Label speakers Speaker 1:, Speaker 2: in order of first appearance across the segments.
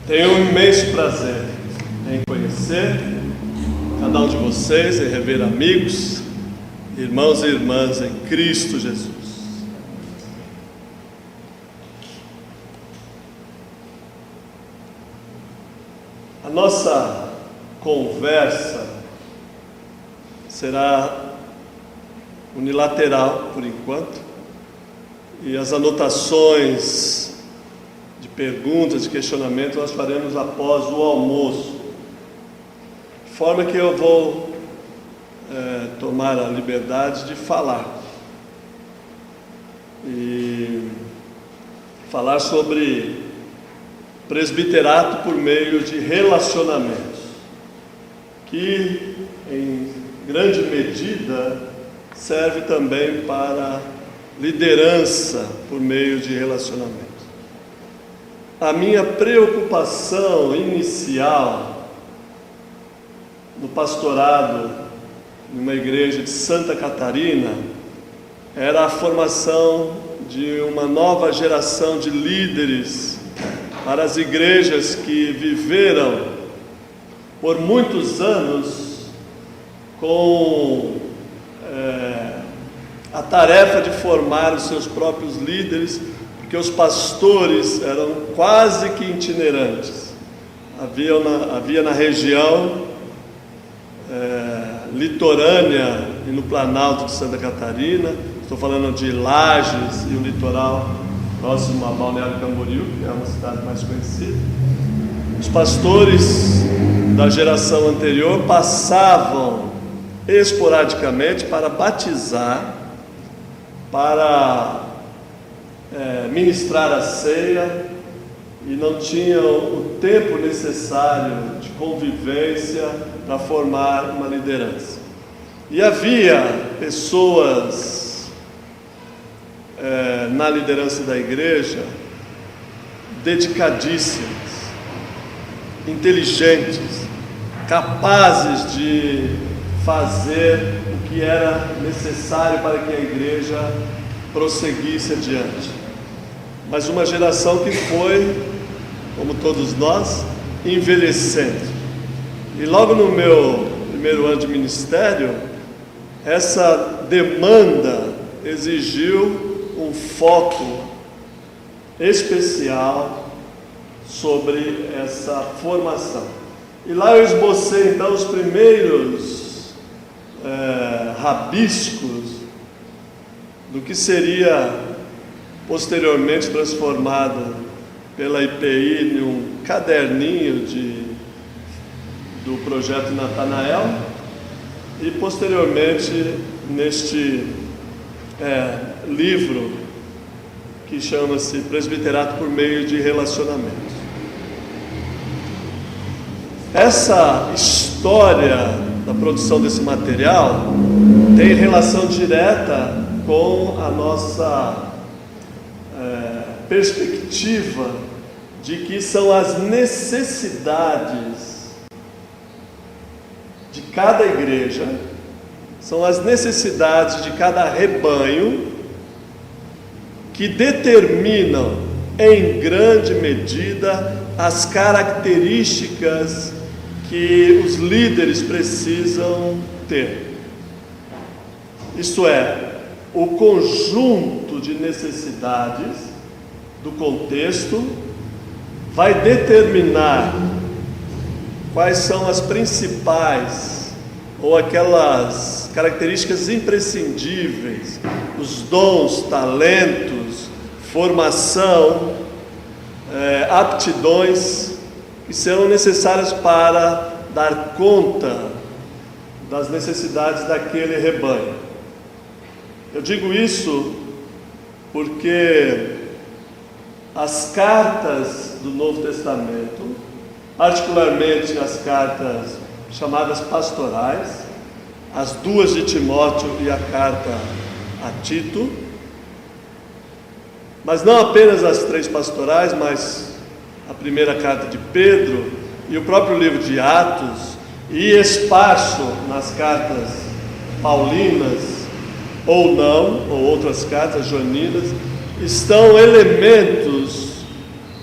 Speaker 1: Tenho um imenso prazer em conhecer cada um de vocês, em rever amigos, irmãos e irmãs em Cristo Jesus. A nossa conversa será unilateral por enquanto, e as anotações de perguntas, de questionamento, nós faremos após o almoço, de forma que eu vou tomar a liberdade de falar e falar sobre presbiterato por meio de relacionamentos, que em grande medida serve também para liderança por meio de relacionamentos. A minha preocupação inicial no pastorado numa igreja de Santa Catarina era a formação de uma nova geração de líderes para as igrejas que viveram por muitos anos com a tarefa de formar os seus próprios líderes, porque os pastores eram quase que itinerantes. Havia na região litorânea e no Planalto de Santa Catarina, estou falando de Lages e o litoral próximo a Balneário Camboriú, que é uma cidade mais conhecida. Os pastores da geração anterior passavam esporadicamente para batizar, para ministrar a ceia, e não tinham o tempo necessário de convivência para formar uma liderança. E havia pessoas na liderança da igreja dedicadíssimas, inteligentes, capazes de fazer o que era necessário para que a igreja prosseguisse adiante. Mas uma geração que foi, como todos nós, envelhecendo. E logo no meu primeiro ano de ministério, essa demanda exigiu um foco especial sobre essa formação. E lá eu esbocei então os primeiros rabiscos do que seria posteriormente transformado pela IPI em um caderninho do projeto Natanael, e posteriormente neste livro que chama-se Presbiterato por meio de relacionamentos. Essa história da produção desse material tem relação direta com a nossa perspectiva de que são as necessidades de cada igreja, são as necessidades de cada rebanho que determinam em grande medida as características que os líderes precisam ter. Isto é, o conjunto de necessidades do contexto vai determinar quais são as principais ou aquelas características imprescindíveis, os dons, talentos, formação, aptidões que serão necessárias para dar conta das necessidades daquele rebanho. Eu digo isso porque as cartas do Novo Testamento, particularmente as cartas chamadas pastorais, as duas de Timóteo e a carta a Tito, mas não apenas as três pastorais, mas a primeira carta de Pedro e o próprio livro de Atos, e esparso nas cartas paulinas ou não, ou outras cartas joaninas, estão elementos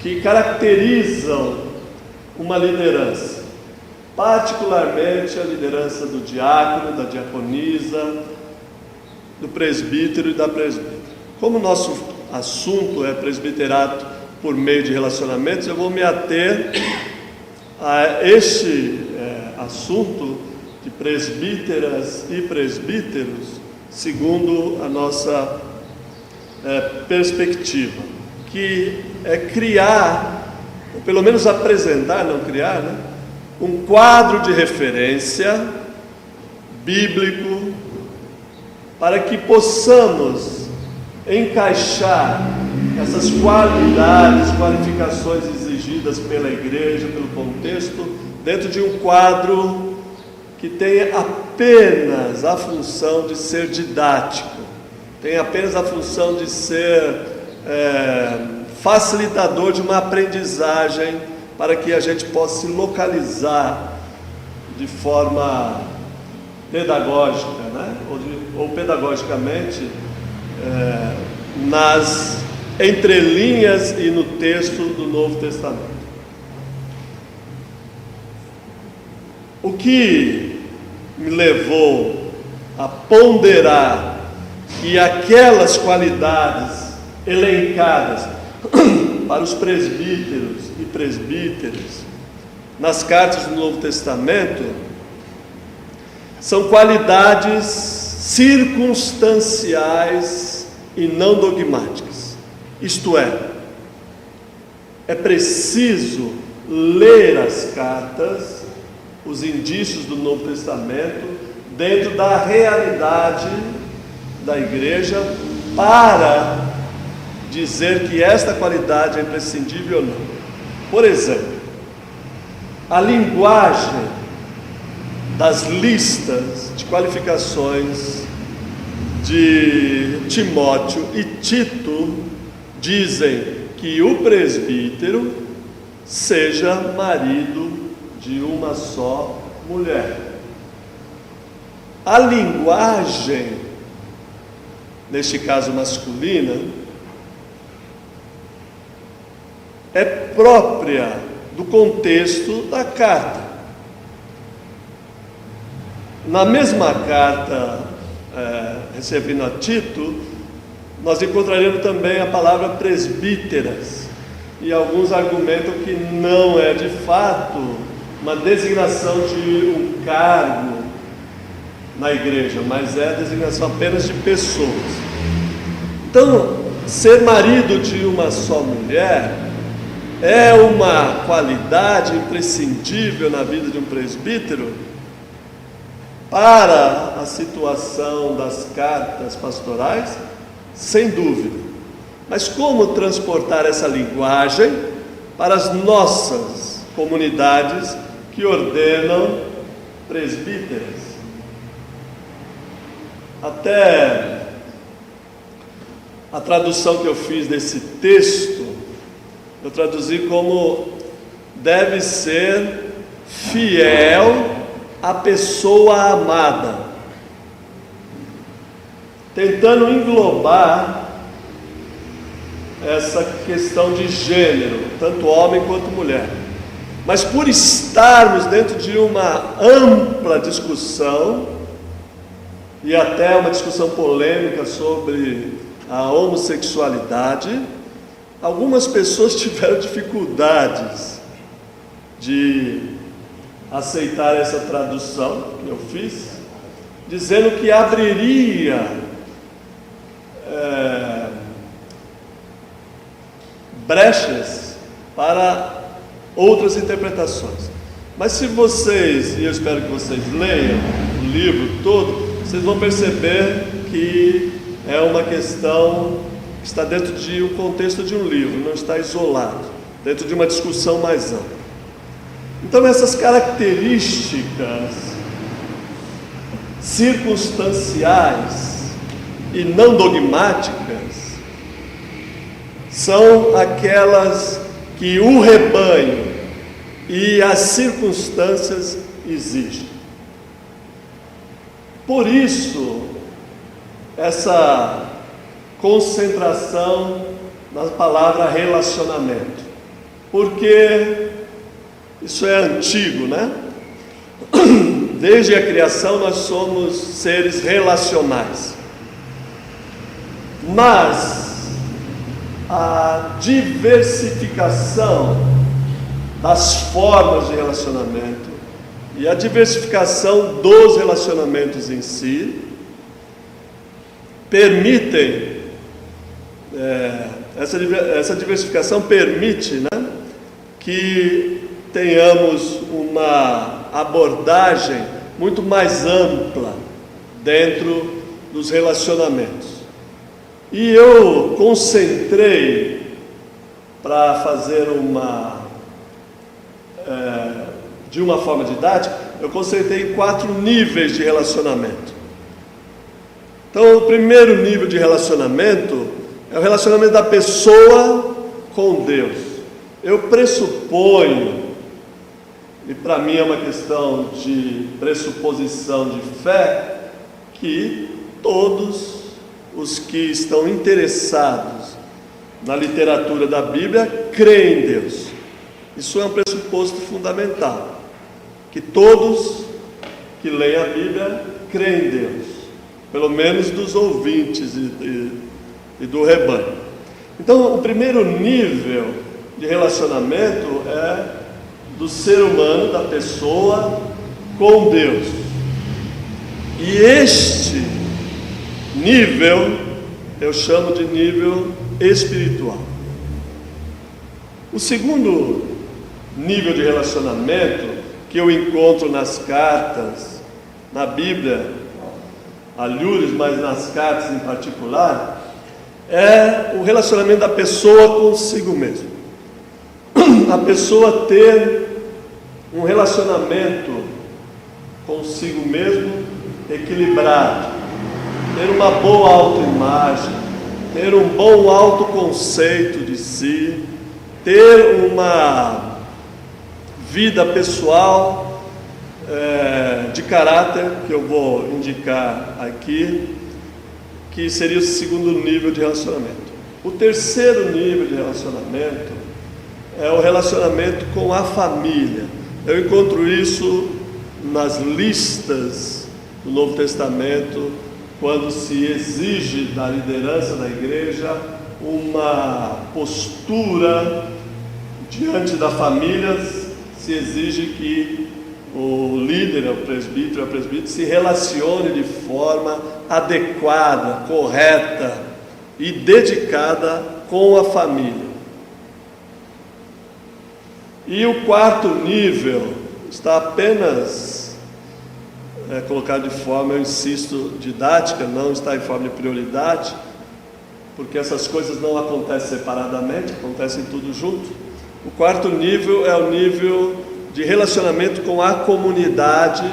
Speaker 1: que caracterizam uma liderança, particularmente a liderança do diácono, da diaconisa, do presbítero e da presbítera. Como o nosso assunto é presbiterato por meio de relacionamentos, eu vou me ater a este assunto de presbíteras e presbíteros, segundo a nossa perspectiva, que é criar, ou pelo menos apresentar, não criar, né, um quadro de referência bíblico para que possamos encaixar essas qualidades, qualificações exigidas pela igreja, pelo contexto, dentro de um quadro que tem apenas a função de ser didático, tem apenas a função de ser facilitador de uma aprendizagem para que a gente possa se localizar de forma pedagógica, né? ou pedagogicamente nas entrelinhas e no texto do Novo Testamento. O que me levou a ponderar que aquelas qualidades elencadas para os presbíteros e presbíteras nas cartas do Novo Testamento são qualidades circunstanciais e não dogmáticas. Isto é preciso ler as cartas, os indícios do Novo Testamento, dentro da realidade da igreja, para dizer que esta qualidade é imprescindível ou não. Por exemplo, a linguagem das listas de qualificações de Timóteo e Tito dizem que o presbítero seja marido de uma só mulher. A linguagem, neste caso masculina, é própria do contexto da carta. Na mesma carta recebida a Tito, nós encontraremos também a palavra presbíteras, e alguns argumentam que não é de fato uma designação de um cargo na igreja, mas é a designação apenas de pessoas. Então, ser marido de uma só mulher é uma qualidade imprescindível na vida de um presbítero para a situação das cartas pastorais? Sem dúvida. Mas como transportar essa linguagem para as nossas comunidades que ordenam presbíteras? Até a tradução que eu fiz desse texto, eu traduzi como: deve ser fiel à pessoa amada, tentando englobar essa questão de gênero, tanto homem quanto mulher. Mas por estarmos dentro de uma ampla discussão, e até uma discussão polêmica sobre a homossexualidade, algumas pessoas tiveram dificuldades de aceitar essa tradução que eu fiz, dizendo que abriria brechas para outras interpretações. Mas se vocês, e eu espero que vocês leiam o livro todo, vocês vão perceber que é uma questão que está dentro de um contexto de um livro, não está isolado, dentro de uma discussão mais ampla. Então, essas características circunstanciais e não dogmáticas são aquelas que o rebanho e as circunstâncias exigem. Por isso, essa concentração na palavra relacionamento, porque Isso é antigo, né? Desde a criação nós somos seres relacionais. Mas a diversificação das formas de relacionamento e a diversificação dos relacionamentos em si permitem, essa diversificação permite, né, que tenhamos uma abordagem muito mais ampla dentro dos relacionamentos. E eu concentrei, para fazer de uma forma didática, eu concentrei em 4 níveis de relacionamento. Então, o primeiro nível de relacionamento é o relacionamento da pessoa com Deus. Eu pressuponho, e para mim é uma questão de pressuposição de fé, que todos os que estão interessados na literatura da Bíblia creem em Deus. Isso é um pressuposto fundamental, que todos que leem a Bíblia creem em Deus, pelo menos dos ouvintes e do rebanho. Então, o primeiro nível de relacionamento é do ser humano, da pessoa com Deus. E este nível eu chamo de nível espiritual. O segundo nível de relacionamento que eu encontro nas cartas, na Bíblia, alhures, mas nas cartas em particular, é o relacionamento da pessoa consigo mesma. A pessoa ter um relacionamento consigo mesmo equilibrado, ter uma boa autoimagem, ter um bom autoconceito de si, ter uma vida pessoal de caráter, que eu vou indicar aqui, que seria o segundo nível de relacionamento. O terceiro nível de relacionamento é o relacionamento com a família. Eu encontro isso nas listas do Novo Testamento, quando se exige da liderança da igreja uma postura diante da família, se exige que o líder, o presbítero, a presbítera se relacione de forma adequada, correta e dedicada com a família. E o quarto nível está apenas colocado de forma, eu insisto, didática, não está em forma de prioridade, porque essas coisas não acontecem separadamente, acontecem tudo junto. O quarto nível é o nível de relacionamento com a comunidade,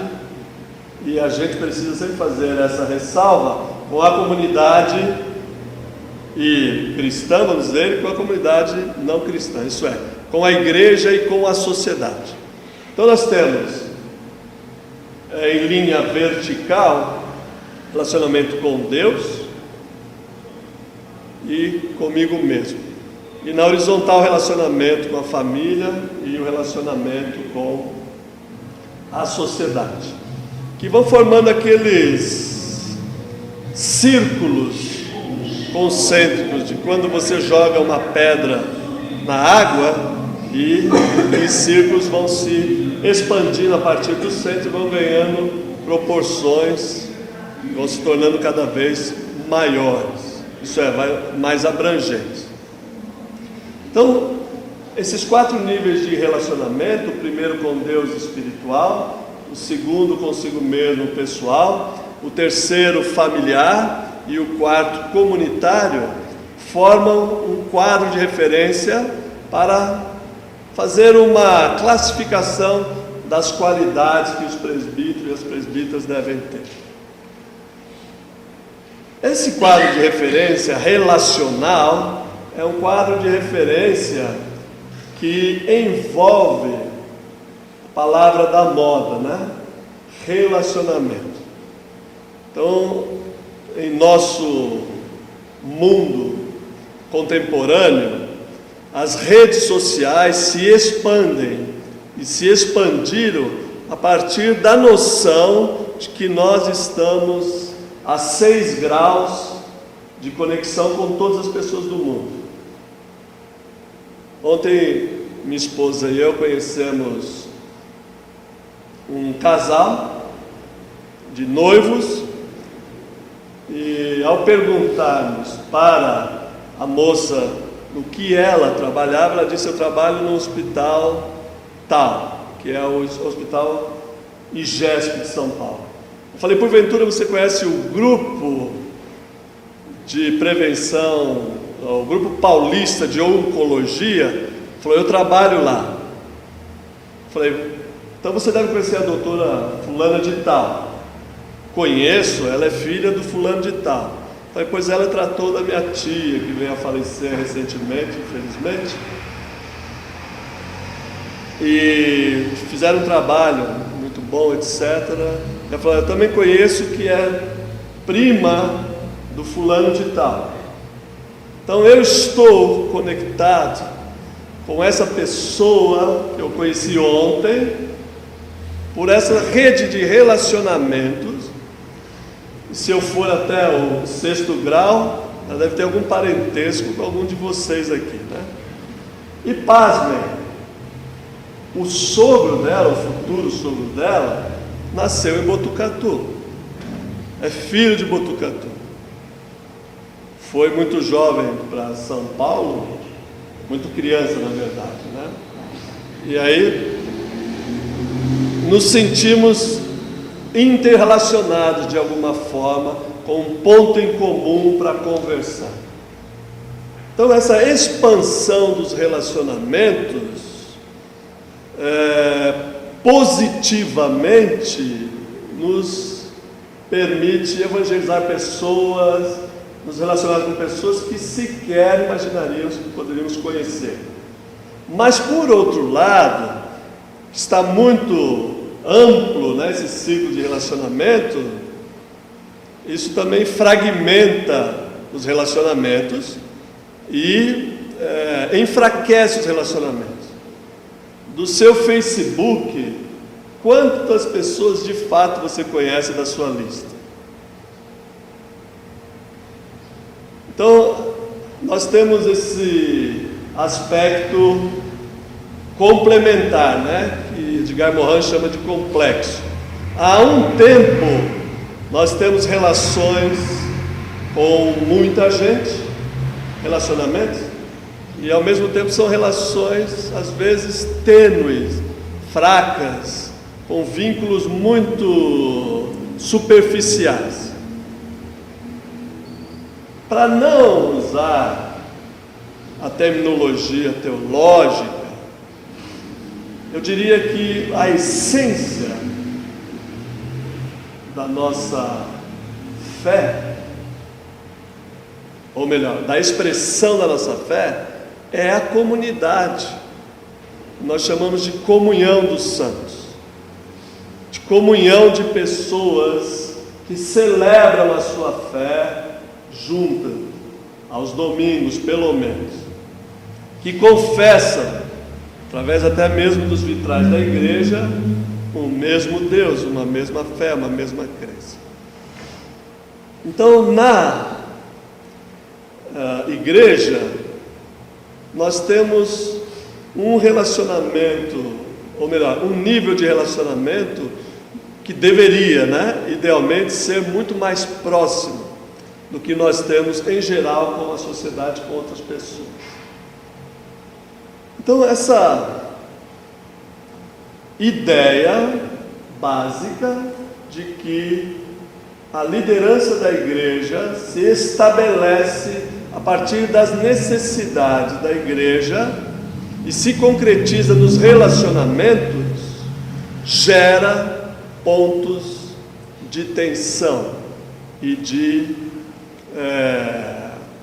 Speaker 1: e a gente precisa sempre fazer essa ressalva, com a comunidade e cristã, vamos dizer, e com a comunidade não cristã, isso é, com a igreja e com a sociedade. Então nós temos em linha vertical relacionamento com Deus e comigo mesmo, e na horizontal relacionamento com a família e o relacionamento com a sociedade, que vão formando aqueles círculos concêntricos de quando você joga uma pedra na água, e os círculos vão se expandindo a partir do centro e vão ganhando proporções, vão se tornando cada vez maiores, isso é, mais abrangentes. Então, esses 4 níveis de relacionamento, o primeiro com Deus espiritual, o segundo consigo mesmo pessoal, o terceiro familiar e o quarto comunitário, formam um quadro de referência para fazer uma classificação das qualidades que os presbíteros e as presbíteras devem ter. Esse quadro de referência relacional é um quadro de referência que envolve a palavra da moda, né? Relacionamento. Então, em nosso mundo contemporâneo, as redes sociais se expandem e e se expandiram a partir da noção de que nós estamos a 6 graus de conexão com todas as pessoas do mundo. Ontem, minha esposa e eu conhecemos um casal de noivos, e ao perguntarmos para a moça no que ela trabalhava, ela disse: eu trabalho no hospital tal, que é o Hospital IGESP de São Paulo. Eu falei: porventura você conhece o grupo de prevenção, o grupo paulista de oncologia? Ele falou: eu trabalho lá. Eu falei: então você deve conhecer a doutora fulana de tal. Conheço, ela é filha do fulano de tal. Eu falei: pois ela tratou da minha tia, que veio a falecer recentemente, infelizmente, e fizeram um trabalho muito bom, etc. Ela falou: eu também conheço, que é prima do fulano de tal. Então eu estou conectado com essa pessoa que eu conheci ontem, por essa rede de relacionamentos. E se eu for até o 6º grau, ela deve ter algum parentesco com algum de vocês aqui, né? E pasmem, o sogro dela, o futuro sogro dela, nasceu em Botucatu, é filho de Botucatu. Foi muito jovem para São Paulo, muito criança na verdade, né? E aí nos sentimos interrelacionados de alguma forma, com um ponto em comum para conversar. Então essa expansão dos relacionamentos positivamente nos permite evangelizar pessoas, nos relacionar com pessoas que sequer imaginaríamos que poderíamos conhecer. Mas por outro lado, está muito amplo, né, esse ciclo de relacionamento. Isso também fragmenta os relacionamentos e enfraquece os relacionamentos. Do seu Facebook, quantas pessoas de fato você conhece da sua lista? Então, nós temos esse aspecto complementar, né, que Edgar Morin chama de complexo. Há um tempo nós temos relações com muita gente, relacionamentos, e ao mesmo tempo são relações às vezes tênues, fracas, com vínculos muito superficiais. Para não usar a terminologia teológica, eu diria que a essência da nossa fé, ou melhor, da expressão da nossa fé, é a comunidade. Nós chamamos de comunhão dos santos, de comunhão de pessoas que celebram a sua fé juntas, aos domingos pelo menos, que confessam, através até mesmo dos vitrais da igreja, um mesmo Deus, uma mesma fé, uma mesma crença. Então, na igreja, nós temos um relacionamento, ou melhor, um nível de relacionamento que deveria, né, idealmente, ser muito mais próximo do que nós temos em geral com a sociedade, com outras pessoas. Então, essa ideia básica de que a liderança da igreja se estabelece a partir das necessidades da igreja e se concretiza nos relacionamentos, gera pontos de tensão e de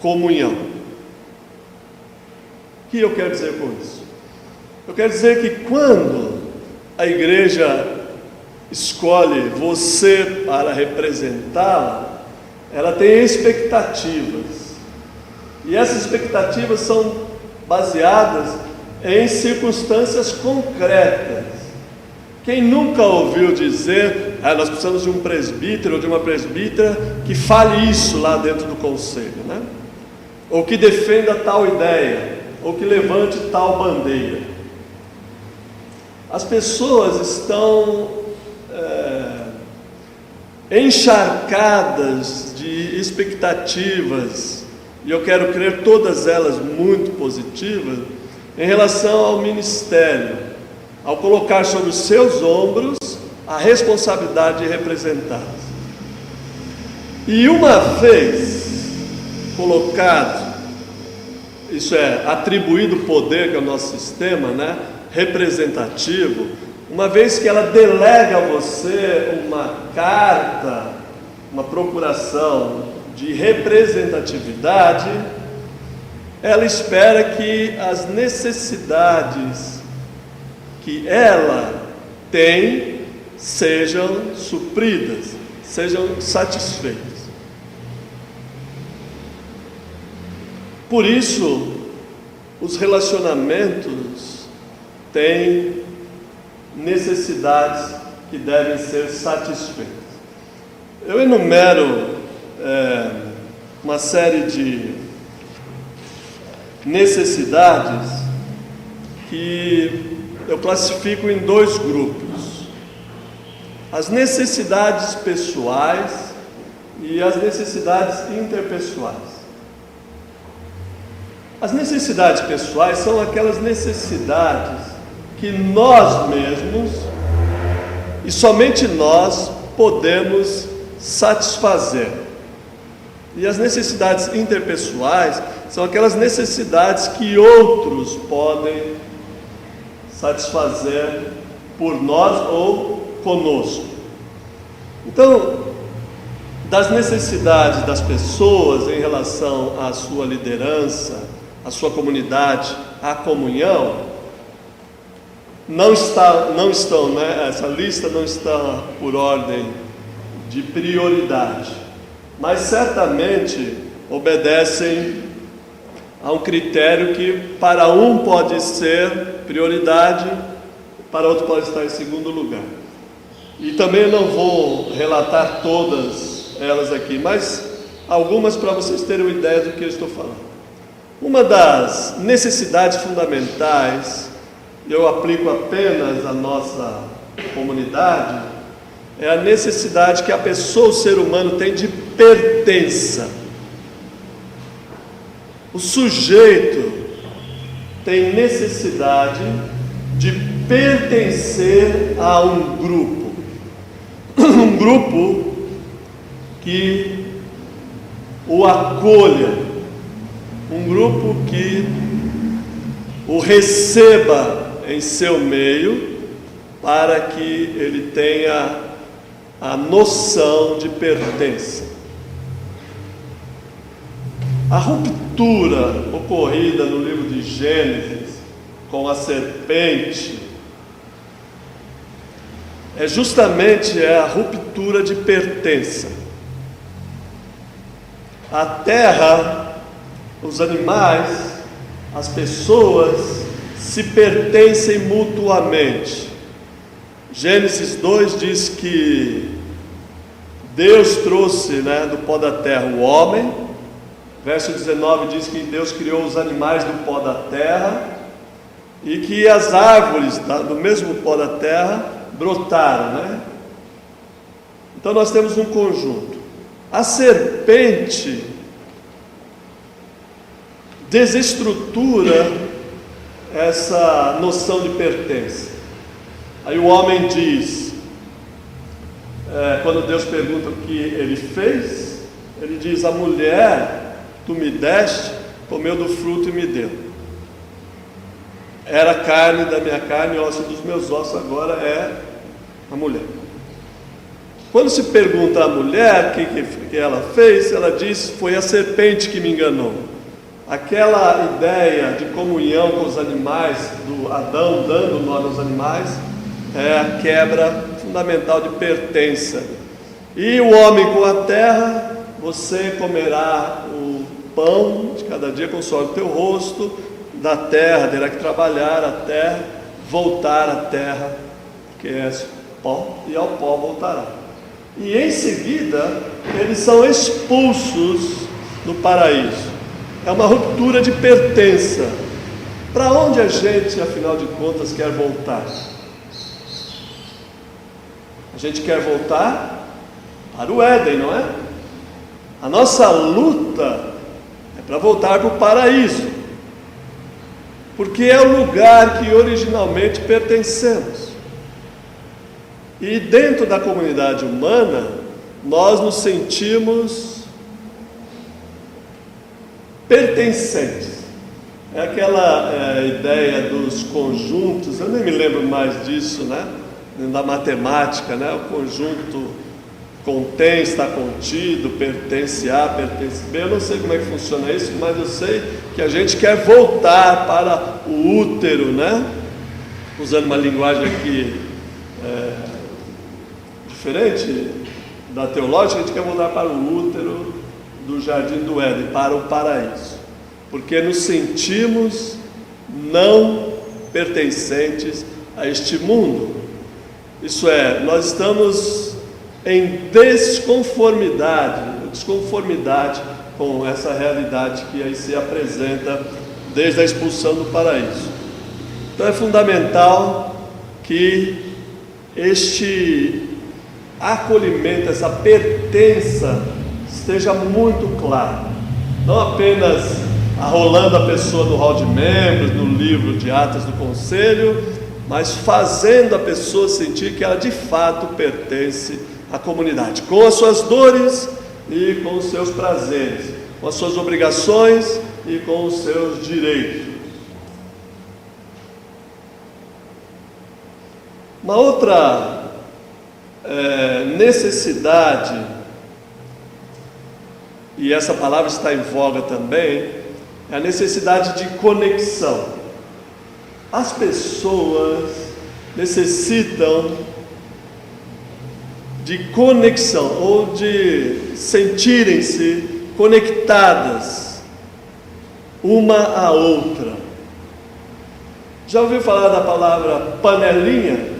Speaker 1: comunhão. O que eu quero dizer com isso? Eu quero dizer que quando a igreja escolhe você para representá-la, ela tem expectativas, e essas expectativas são baseadas em circunstâncias concretas, Quem nunca ouviu dizer, nós precisamos de um presbítero ou de uma presbítera que fale isso lá dentro do conselho, né? Ou que defenda tal ideia, ou que levante tal bandeira. As pessoas estão encharcadas de expectativas, e eu quero crer todas elas muito positivas, em relação ao ministério, ao colocar sobre os seus ombros a responsabilidade de representá-los. E uma vez colocado, isso é, atribuído o poder, que é o nosso sistema, né, representativo, uma vez que ela delega a você uma carta, uma procuração de representatividade, ela espera que as necessidades que ela tem sejam supridas, sejam satisfeitas. Por isso, os relacionamentos têm necessidades que devem ser satisfeitas. Eu enumero uma série de necessidades que eu classifico em dois grupos: as necessidades pessoais e as necessidades interpessoais. As necessidades pessoais são aquelas necessidades que nós mesmos e somente nós podemos satisfazer. E as necessidades interpessoais são aquelas necessidades que outros podem satisfazer por nós ou conosco. Então, das necessidades das pessoas em relação à sua liderança, à sua comunidade, à comunhão, essa lista não está por ordem de prioridade, mas certamente obedecem a um critério que para um pode ser prioridade, para outro pode estar em segundo lugar. E também eu não vou relatar todas elas aqui, mas algumas para vocês terem uma ideia do que eu estou falando. Uma das necessidades fundamentais, eu aplico apenas à nossa comunidade, é a necessidade que a pessoa, o ser humano, tem de pertença. O sujeito tem necessidade de pertencer a um grupo que o acolha, um grupo que o receba em seu meio, para que ele tenha a noção de pertença. A ruptura ocorrida no livro de Gênesis com a serpente é justamente a ruptura de pertença. A terra, os animais, as pessoas se pertencem mutuamente. Gênesis 2 diz que Deus trouxe, do pó da terra o homem. Verso 19 diz que Deus criou os animais do pó da terra e que as árvores do mesmo pó da terra brotaram, Então nós temos um conjunto. A serpente desestrutura essa noção de pertença. Aí o homem diz, quando Deus pergunta o que ele fez, ele diz: a mulher tu me deste, comeu do fruto e me deu. Era carne da minha carne, osso dos meus ossos, agora é a mulher. Quando se pergunta à mulher o que ela fez, ela diz: foi a serpente que me enganou. Aquela ideia de comunhão com os animais, do Adão dando nome aos animais, é a quebra fundamental de pertença. E o homem com a terra: você comerá o pão de cada dia com o suor do teu rosto, da terra terá que trabalhar a terra, voltar à terra porque és pó e ao pó voltará. E em seguida, eles são expulsos do paraíso. É uma ruptura de pertença. Para onde a gente, afinal de contas, quer voltar? A gente quer voltar para o Éden, não é? A nossa luta é para voltar para o paraíso, porque é o lugar que originalmente pertencemos. E dentro da comunidade humana, nós nos sentimos pertencentes. É aquela ideia dos conjuntos, eu nem me lembro mais disso, né? Da matemática, né? O conjunto contém, está contido, pertence a, pertence B. Eu não sei como é que funciona isso, mas eu sei que a gente quer voltar para o útero, né? Usando uma linguagem aqui diferente da teológica, a gente quer voltar para o útero do jardim do Éden, para o paraíso, porque nos sentimos não pertencentes a este mundo. Isso é, nós estamos em desconformidade com essa realidade que aí se apresenta desde a expulsão do paraíso. Então é fundamental que este acolhimento, essa pertença esteja muito claro, não apenas arrolando a pessoa no hall de membros, no livro de atas do conselho, mas fazendo a pessoa sentir que ela de fato pertence à comunidade, com as suas dores e com os seus prazeres, com as suas obrigações e com os seus direitos. Uma outra necessidade, e essa palavra está em voga também, é a necessidade de conexão. As pessoas necessitam de conexão, ou de sentirem-se conectadas uma à outra. Já ouviu falar da palavra panelinha?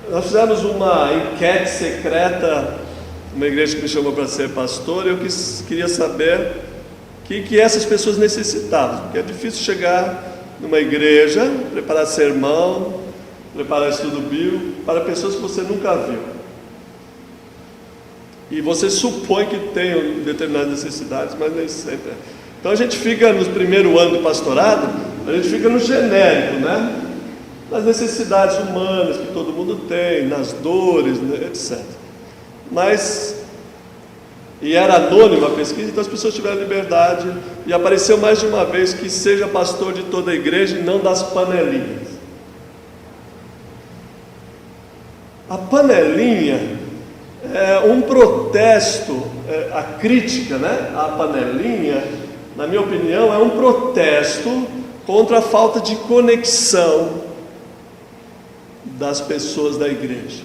Speaker 1: Nós fizemos uma enquete secreta, uma igreja que me chamou para ser pastor, e eu queria saber o que essas pessoas necessitavam, porque é difícil chegar numa igreja, preparar sermão, preparar estudo bíblico para pessoas que você nunca viu. E você supõe que tem determinadas necessidades, mas nem sempre é. Então a gente fica no primeiro ano do pastorado, a gente fica no genérico, né? Nas necessidades humanas que todo mundo tem, nas dores, né, etc. Mas, e era anônima a pesquisa, então as pessoas tiveram liberdade, e apareceu mais de uma vez que seja pastor de toda a igreja e não das panelinhas. A panelinha é um protesto, a crítica, né, à panelinha, na minha opinião, é um protesto contra a falta de conexão das pessoas da igreja.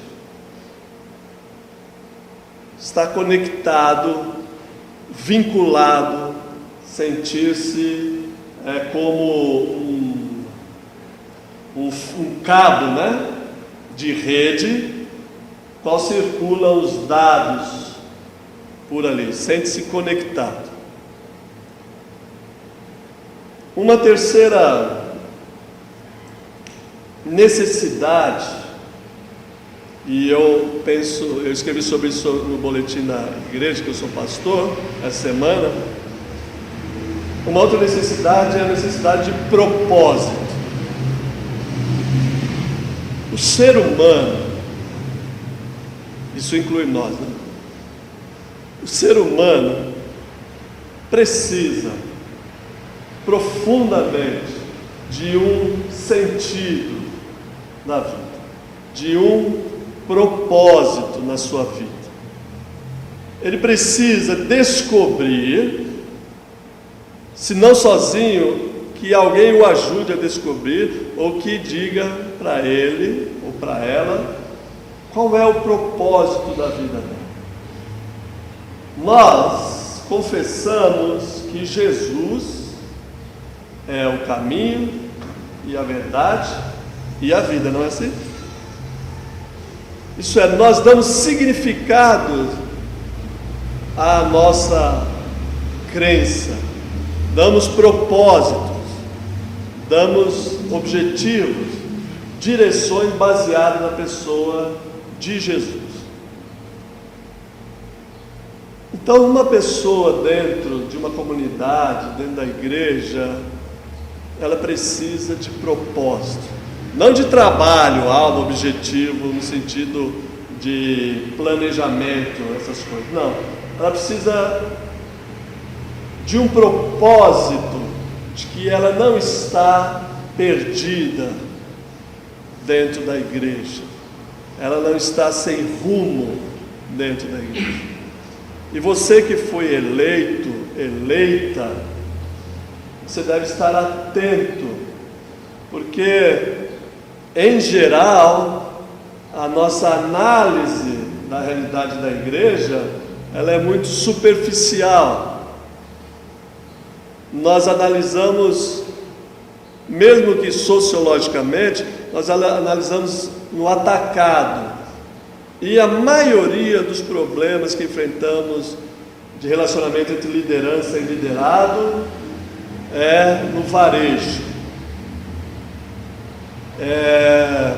Speaker 1: Estar conectado, vinculado, sentir-se como um cabo, né, de rede, qual circulam os dados por ali, sente-se conectado. Uma terceira necessidade, e eu escrevi sobre isso no boletim da igreja, que eu sou pastor, essa semana. Uma outra necessidade é a necessidade de propósito. O ser humano, isso inclui nós, né? O ser humano precisa profundamente de um sentido na vida, de um propósito na sua vida. Ele precisa descobrir, se não sozinho, que alguém o ajude a descobrir, ou que diga para ele ou para ela qual é o propósito da vida dela. Nós confessamos que Jesus é o caminho, e a verdade e a vida, não é assim? Isso é, nós damos significado à nossa crença, damos propósitos, damos objetivos, direções baseadas na pessoa de Jesus. Então, uma pessoa dentro de uma comunidade, dentro da igreja, ela precisa de propósito, não de trabalho, algo objetivo, no sentido de planejamento, essas coisas, não. Ela precisa de um propósito, de que ela não está perdida dentro da igreja, ela não está sem rumo dentro da igreja. E você que foi eleito, eleita, você deve estar atento, porque, em geral, a nossa análise da realidade da igreja, ela é muito superficial. Nós analisamos, mesmo que sociologicamente, nós analisamos no atacado. E a maioria dos problemas que enfrentamos de relacionamento entre liderança e liderado é no varejo, é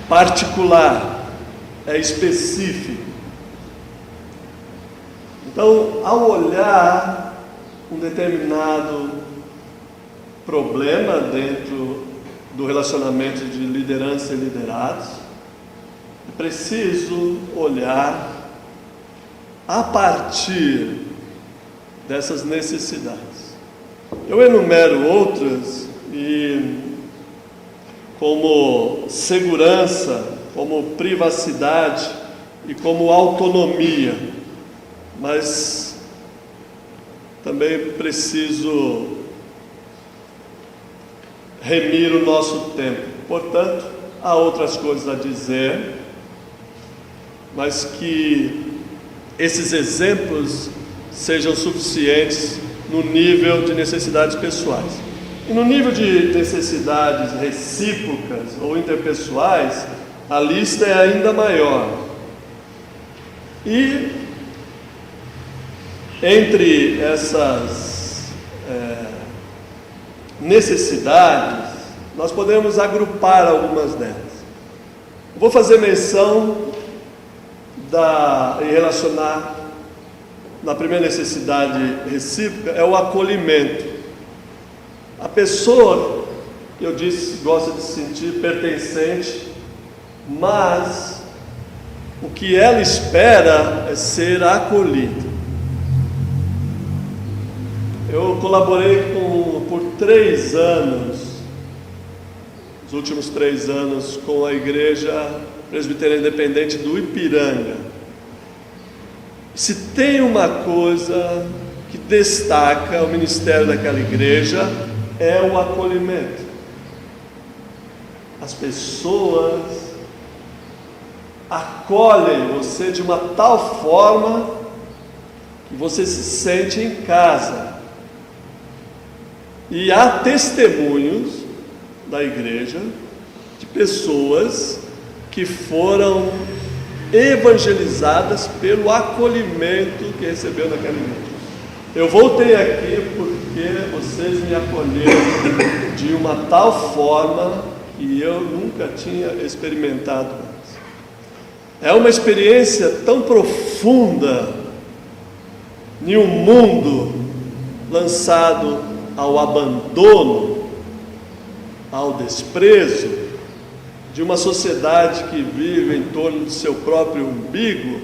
Speaker 1: particular, é específico. Então, ao olhar um determinado problema dentro do relacionamento de liderança e liderados, é preciso olhar a partir dessas necessidades. Eu enumero outras, e como segurança, como privacidade e como autonomia, mas também preciso remir o nosso tempo. Portanto, há outras coisas a dizer, mas que esses exemplos sejam suficientes no nível de necessidades pessoais. E no nível de necessidades recíprocas ou interpessoais, a lista é ainda maior. E entre essas necessidades, nós podemos agrupar algumas delas. Vou fazer menção e relacionar na primeira necessidade recíproca, é o acolhimento. A pessoa, eu disse, gosta de se sentir pertencente, mas o que ela espera é ser acolhida. Eu colaborei por 3 anos, os últimos 3 anos, com a Igreja Presbiteriana Independente do Ipiranga. Se tem uma coisa que destaca o ministério daquela igreja, é o acolhimento. As pessoas acolhem você de uma tal forma que você se sente em casa. E há testemunhos da igreja de pessoas que foram evangelizadas pelo acolhimento que recebeu naquela igreja. Eu voltei aqui porque vocês me acolheram de uma tal forma que eu nunca tinha experimentado antes. É uma experiência tão profunda em um mundo lançado ao abandono, ao desprezo, de uma sociedade que vive em torno do seu próprio umbigo,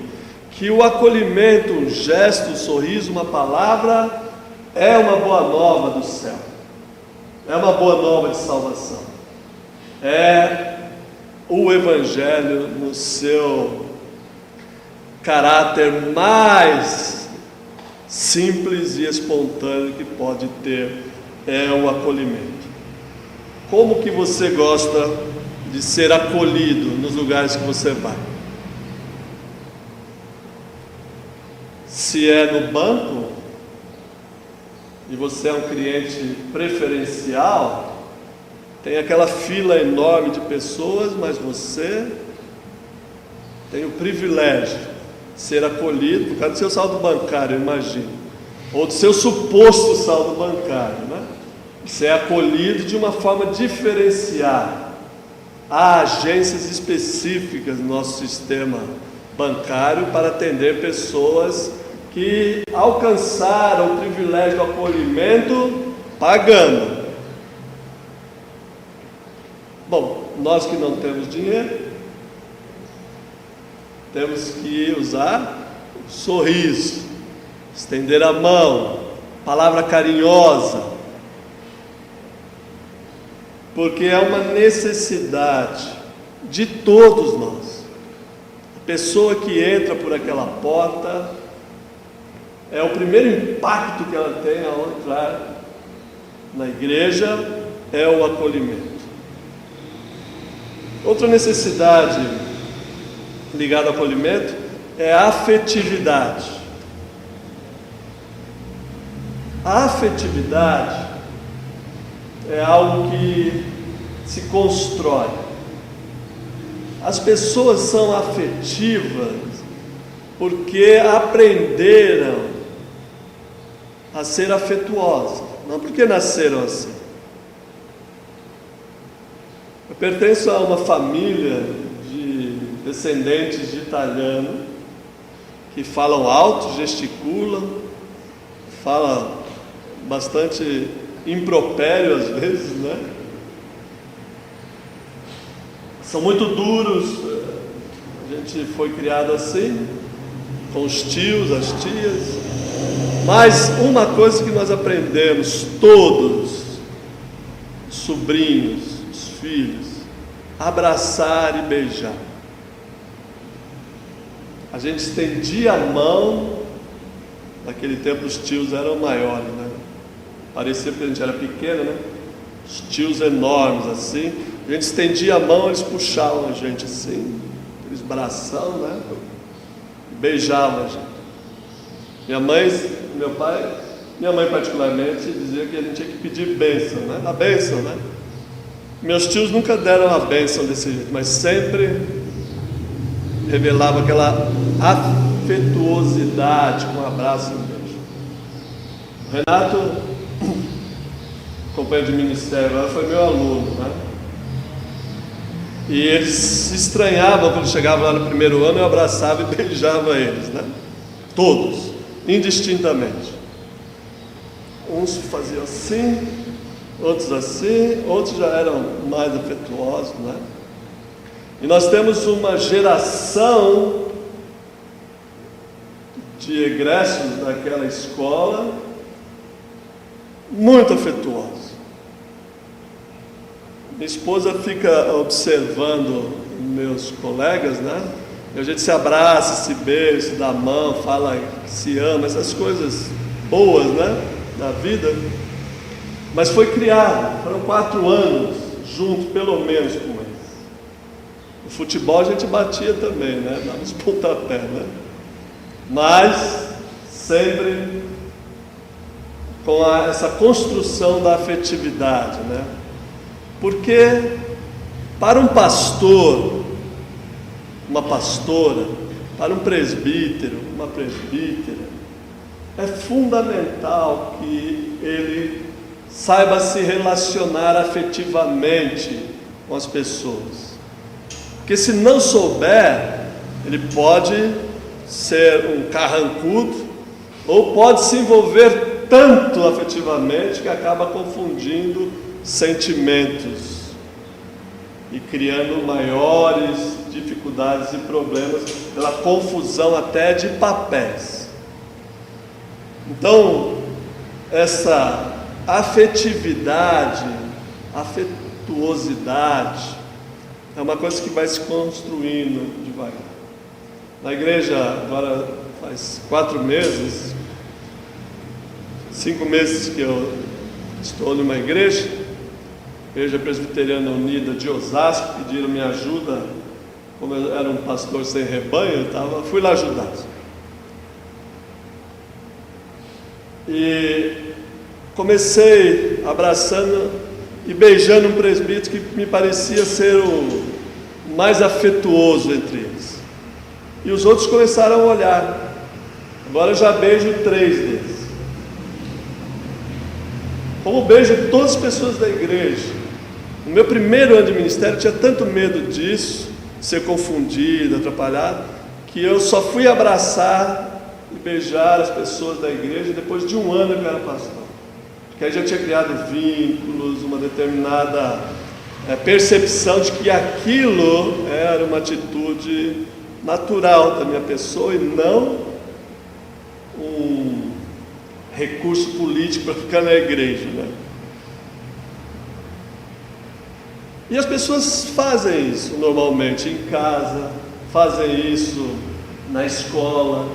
Speaker 1: que o acolhimento, um gesto, um sorriso, uma palavra, é uma boa nova do céu, é uma boa nova de salvação, é o Evangelho no seu caráter mais simples e espontâneo que pode ter, é o acolhimento. Como que você gosta de ser acolhido nos lugares que você vai? Se é no banco e você é um cliente preferencial, tem aquela fila enorme de pessoas, mas você tem o privilégio de ser acolhido por causa do seu saldo bancário, eu imagino, ou do seu suposto saldo bancário, né? Você é acolhido de uma forma diferenciada. Há agências específicas no nosso sistema bancário para atender pessoas que alcançaram o privilégio do acolhimento pagando. Bom, nós que não temos dinheiro, temos que usar o sorriso, estender a mão, palavra carinhosa, porque é uma necessidade de todos nós. A pessoa que entra por aquela porta, é o primeiro impacto que ela tem ao entrar na igreja, é o acolhimento. Outra necessidade ligada ao acolhimento é a afetividade. A afetividade é algo que se constrói. As pessoas são afetivas porque aprenderam a ser afetuosas, não porque nasceram assim. Eu pertenço a uma família de descendentes de italiano que falam alto, gesticulam, falam bastante impropério às vezes, né? São muito duros. A gente foi criado assim, com os tios, as tias. Mas uma coisa que nós aprendemos, todos, os sobrinhos, os filhos, abraçar e beijar. A gente estendia a mão. Naquele tempo os tios eram maiores, né? Parecia que a gente era pequeno, né? Os tios enormes assim. A gente estendia a mão, eles puxavam a gente assim, aqueles bração, né? Beijavam a gente. Minha mãe particularmente dizia que a gente tinha que pedir bênção, né? A bênção, né? Meus tios nunca deram a bênção desse jeito, mas sempre revelava aquela afetuosidade com um abraço e um beijo. O Renato, companheiro de ministério, foi meu aluno, né? E eles se estranhavam quando chegava lá no primeiro ano, eu abraçava e beijava eles, né? Todos, indistintamente. Uns faziam assim, outros já eram mais afetuosos, né? E nós temos uma geração de egressos daquela escola muito afetuosa. Minha esposa fica observando meus colegas, né? E a gente se abraça, se beija, se dá a mão, fala que se ama, essas coisas boas, né? Da vida. Mas foi criado, foram 4 anos junto, pelo menos, com eles. No futebol a gente batia também, né? Dava uns pontapés, né? Mas sempre com essa construção da afetividade, né? Porque para um pastor, uma pastora, para um presbítero, uma presbítera, é fundamental que ele saiba se relacionar afetivamente com as pessoas. Porque se não souber, ele pode ser um carrancudo ou pode se envolver tanto afetivamente que acaba confundindo sentimentos e criando maiores dificuldades e problemas pela confusão até de papéis. Então, essa afetividade, afetuosidade é uma coisa que vai se construindo devagar. Na igreja agora faz 4 meses, 5 meses que eu estou numa igreja Presbiteriana Unida de Osasco, pediram minha ajuda, como eu era um pastor sem rebanho, fui lá ajudar. E comecei abraçando e beijando um presbítero que me parecia ser o mais afetuoso entre eles. E os outros começaram a olhar. Agora eu já beijo 3 deles. Como beijo todas as pessoas da igreja. No meu primeiro ano de ministério eu tinha tanto medo disso, de ser confundido, atrapalhado, que eu só fui abraçar e beijar as pessoas da igreja depois de um ano que eu era pastor. Porque aí já tinha criado vínculos, uma determinada percepção de que aquilo era uma atitude natural da minha pessoa e não um recurso político para ficar na igreja, né? E as pessoas fazem isso normalmente em casa, fazem isso na escola.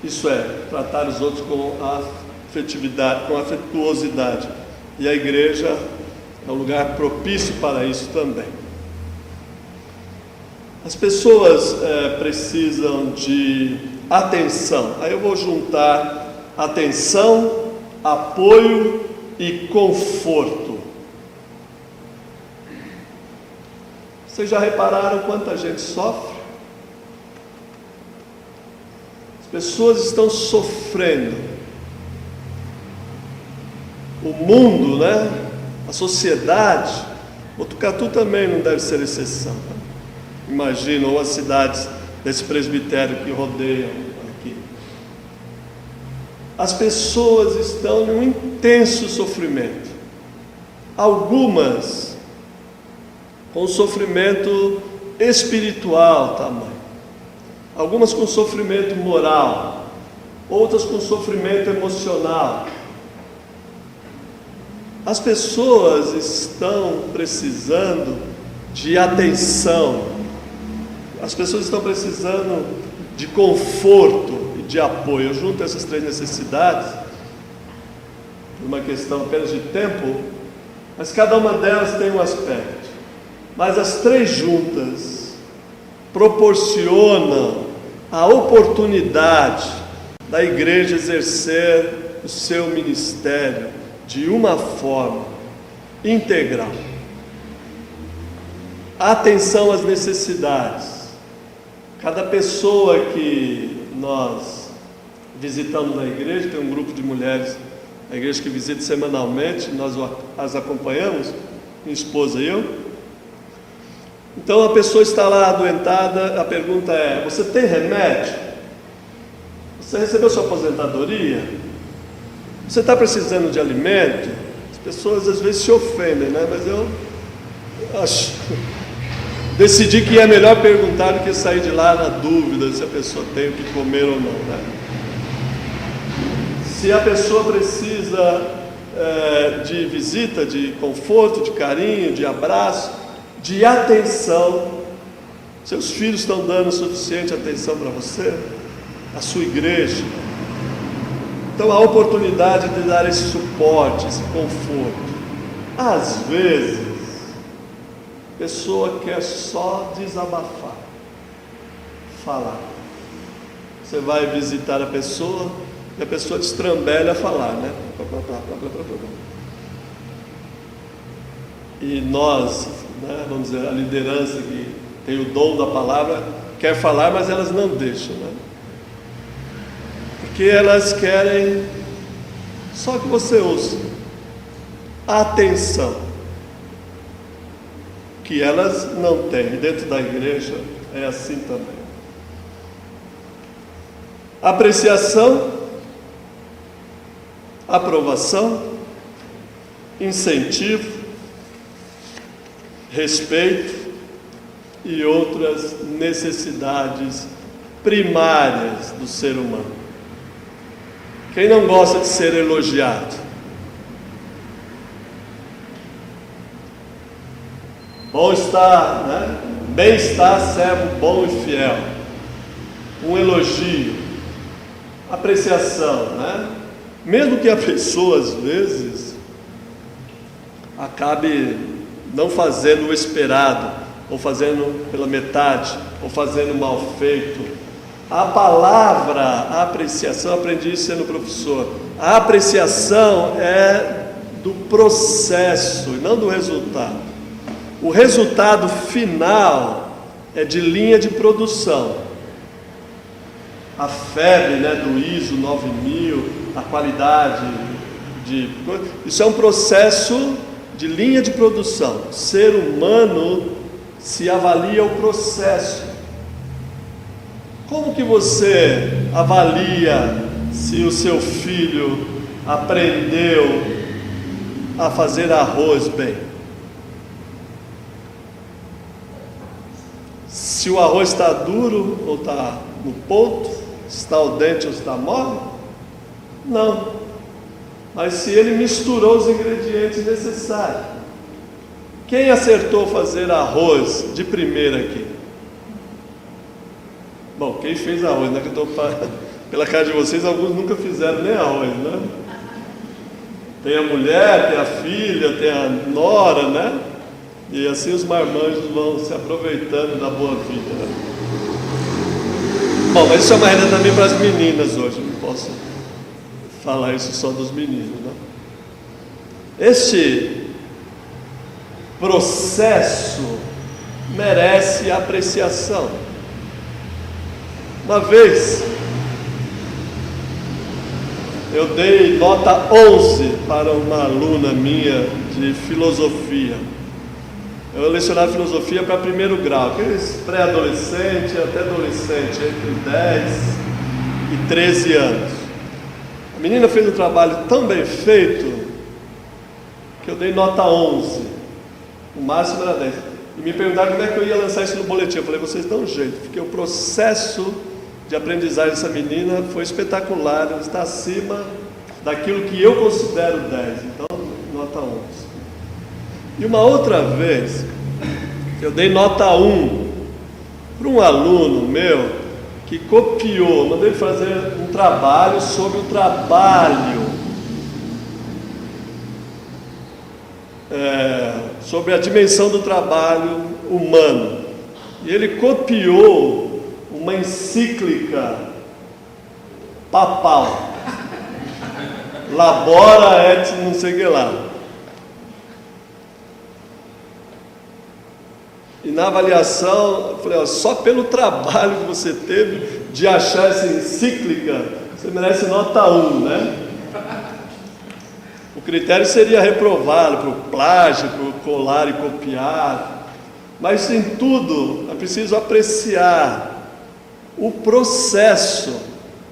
Speaker 1: Isso é, tratar os outros com afetividade, com afetuosidade. E a igreja é um lugar propício para isso também. As pessoas precisam de atenção. Aí eu vou juntar atenção, apoio e conforto. Vocês já repararam quanta gente sofre? As pessoas estão sofrendo. O mundo, né? A sociedade, Botucatu também não deve ser exceção. Imagina, ou as cidades desse presbitério que rodeiam aqui. As pessoas estão num intenso sofrimento. Algumas com sofrimento espiritual tamanho, algumas com sofrimento moral, outras com sofrimento emocional. As pessoas estão precisando de atenção, as pessoas estão precisando de conforto e de apoio. Eu junto essas 3 necessidades, por uma questão apenas de tempo, mas cada uma delas tem um aspecto. Mas as 3 juntas proporcionam a oportunidade da igreja exercer o seu ministério de uma forma integral. Atenção às necessidades. Cada pessoa que nós visitamos na igreja, tem um grupo de mulheres na igreja que visita semanalmente, nós as acompanhamos, minha esposa e eu. Então a pessoa está lá adoentada, a pergunta é: você tem remédio? Você recebeu sua aposentadoria? Você está precisando de alimento? As pessoas às vezes se ofendem, né? Mas eu decidi que é melhor perguntar do que sair de lá na dúvida se a pessoa tem o que comer ou não, né? Se a pessoa precisa de visita, de conforto, de carinho, de abraço, de atenção, seus filhos estão dando suficiente atenção para você, a sua igreja. Então a oportunidade de dar esse suporte, esse conforto. Às vezes a pessoa quer só desabafar, falar. Você vai visitar a pessoa e a pessoa destrambelha a falar, né? E nós, né, vamos dizer, a liderança que tem o dom da palavra, quer falar, mas elas não deixam, né? Porque elas querem só que você ouça. Atenção, que elas não têm. Dentro da igreja é assim também. Apreciação, aprovação, incentivo, respeito e outras necessidades primárias do ser humano. Quem não gosta de ser elogiado? Bom-estar, né? Bem-estar, servo bom e fiel. Um elogio, apreciação, né? Mesmo que a pessoa às vezes acabe não fazendo o esperado, ou fazendo pela metade, ou fazendo mal feito. A palavra apreciação, aprendi isso sendo professor. A apreciação é do processo e não do resultado. O resultado final é de linha de produção. A febre, né, do ISO 9000, a qualidade isso é um processo de linha de produção. O ser humano se avalia o processo. Como que você avalia se o seu filho aprendeu a fazer arroz bem? Se o arroz está duro ou está no ponto, se está ao dente ou está mole? Não. Mas se ele misturou os ingredientes necessários. Quem acertou fazer arroz de primeira aqui? Bom, quem fez arroz, né? Que eu estou pela cara de vocês, alguns nunca fizeram nem arroz, né? Tem a mulher, tem a filha, tem a nora, né? E assim os marmanjos vão se aproveitando da boa vida, né? Bom, mas isso é uma renda também para as meninas hoje, não posso falar isso só dos meninos, né? Este processo merece apreciação. Uma vez eu dei nota 11 para uma aluna minha de filosofia. Eu lecionava filosofia para primeiro grau, aqueles pré-adolescente até adolescente, entre 10 e 13 anos. A menina fez um trabalho tão bem feito que eu dei nota 11, o máximo era 10. E me perguntaram como é que eu ia lançar isso no boletim. Eu falei, vocês dão um jeito, porque o processo de aprendizagem dessa menina foi espetacular, ela está acima daquilo que eu considero 10, então nota 11. E uma outra vez, eu dei nota 1 para um aluno meu que copiou, mandei ele fazer um trabalho sobre o trabalho, sobre a dimensão do trabalho humano. E ele copiou uma encíclica papal, Labora et não sei o que lá. E na avaliação, eu falei, ó, só pelo trabalho que você teve de achar essa encíclica, você merece nota 1, né? O critério seria reprová-lo por plágio, por colar e copiar. Mas em tudo é preciso apreciar o processo.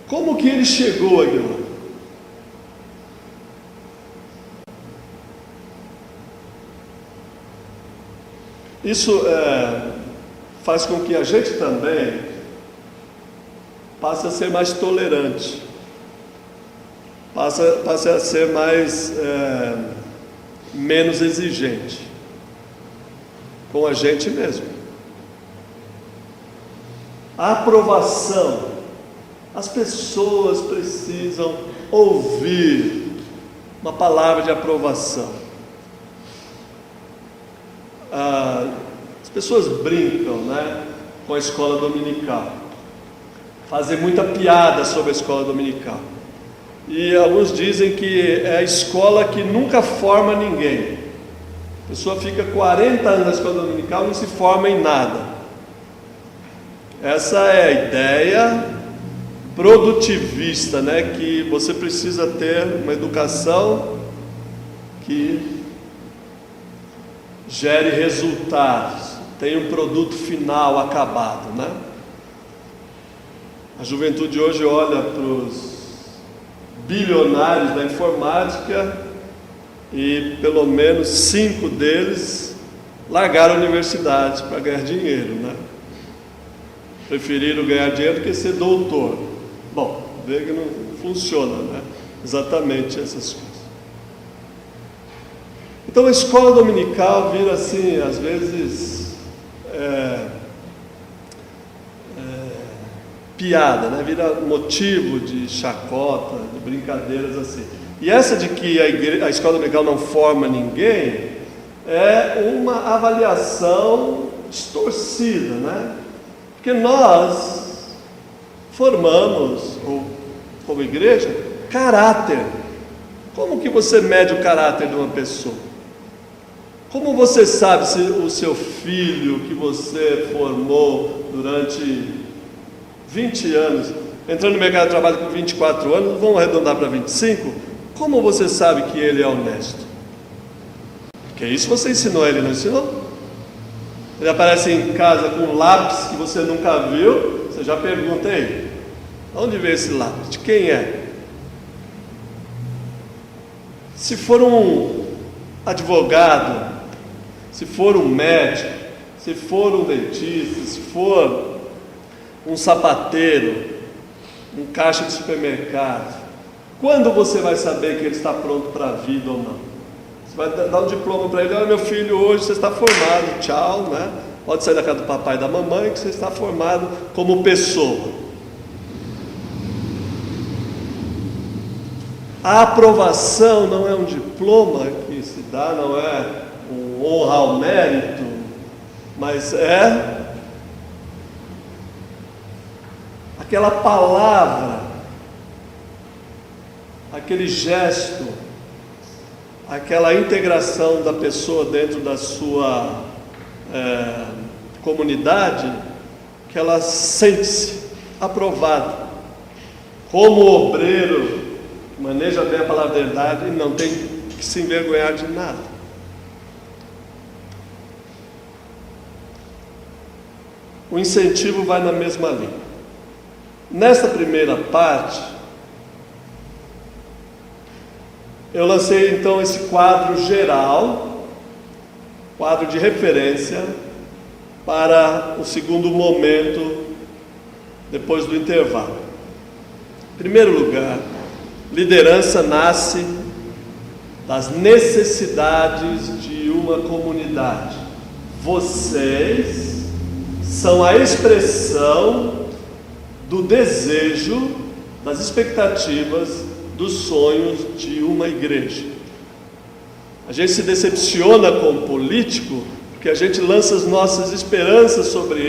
Speaker 1: Como que ele chegou aqui lá? Isso faz com que a gente também passe a ser mais tolerante, passe a ser menos exigente com a gente mesmo. A aprovação, as pessoas precisam ouvir uma palavra de aprovação. As pessoas brincam, né, com a escola dominical, fazem muita piada sobre a escola dominical, e alguns dizem que é a escola que nunca forma ninguém. A pessoa fica 40 anos na escola dominical e não se forma em nada. Essa é a ideia produtivista, né, que você precisa ter uma educação que gere resultados, tem um produto final acabado, né? A juventude hoje olha para os bilionários da informática e pelo menos 5 deles largaram a universidade para ganhar dinheiro, né? Preferiram ganhar dinheiro do que ser doutor. Bom, vê que não funciona, né? Exatamente essas coisas. Então a escola dominical vira assim, às vezes, piada, né? Vira motivo de chacota, de brincadeiras assim. E essa de que a escola dominical não forma ninguém é uma avaliação distorcida, né? Porque nós formamos, ou como igreja, caráter. Como que você mede o caráter de uma pessoa? Como você sabe se o seu filho que você formou durante 20 anos, entrando no mercado de trabalho com 24 anos, vamos arredondar para 25, como você sabe que ele é honesto? Porque isso você ensinou, ele não ensinou? Ele aparece em casa com um lápis que você nunca viu, você já pergunta aí, onde veio esse lápis? De quem é? Se for um advogado, se for um médico, se for um dentista, se for um sapateiro, um caixa de supermercado, quando você vai saber que ele está pronto para a vida ou não? Você vai dar um diploma para ele: olha, meu filho, hoje você está formado, tchau, né? Pode sair da casa do papai e da mamãe que você está formado como pessoa. A aprovação não é um diploma que se dá, não é um honra ao mérito, mas é aquela palavra, aquele gesto, aquela integração da pessoa dentro da sua comunidade, que ela sente-se aprovada, como obreiro, maneja bem a palavra verdade e não tem que se envergonhar de nada. O incentivo vai na mesma linha. Nesta primeira parte, eu lancei então esse quadro geral, quadro de referência, para o segundo momento, depois do intervalo. Em primeiro lugar, liderança nasce das necessidades de uma comunidade. Vocês são a expressão do desejo, das expectativas, dos sonhos de uma igreja. A gente se decepciona com o político porque a gente lança as nossas esperanças sobre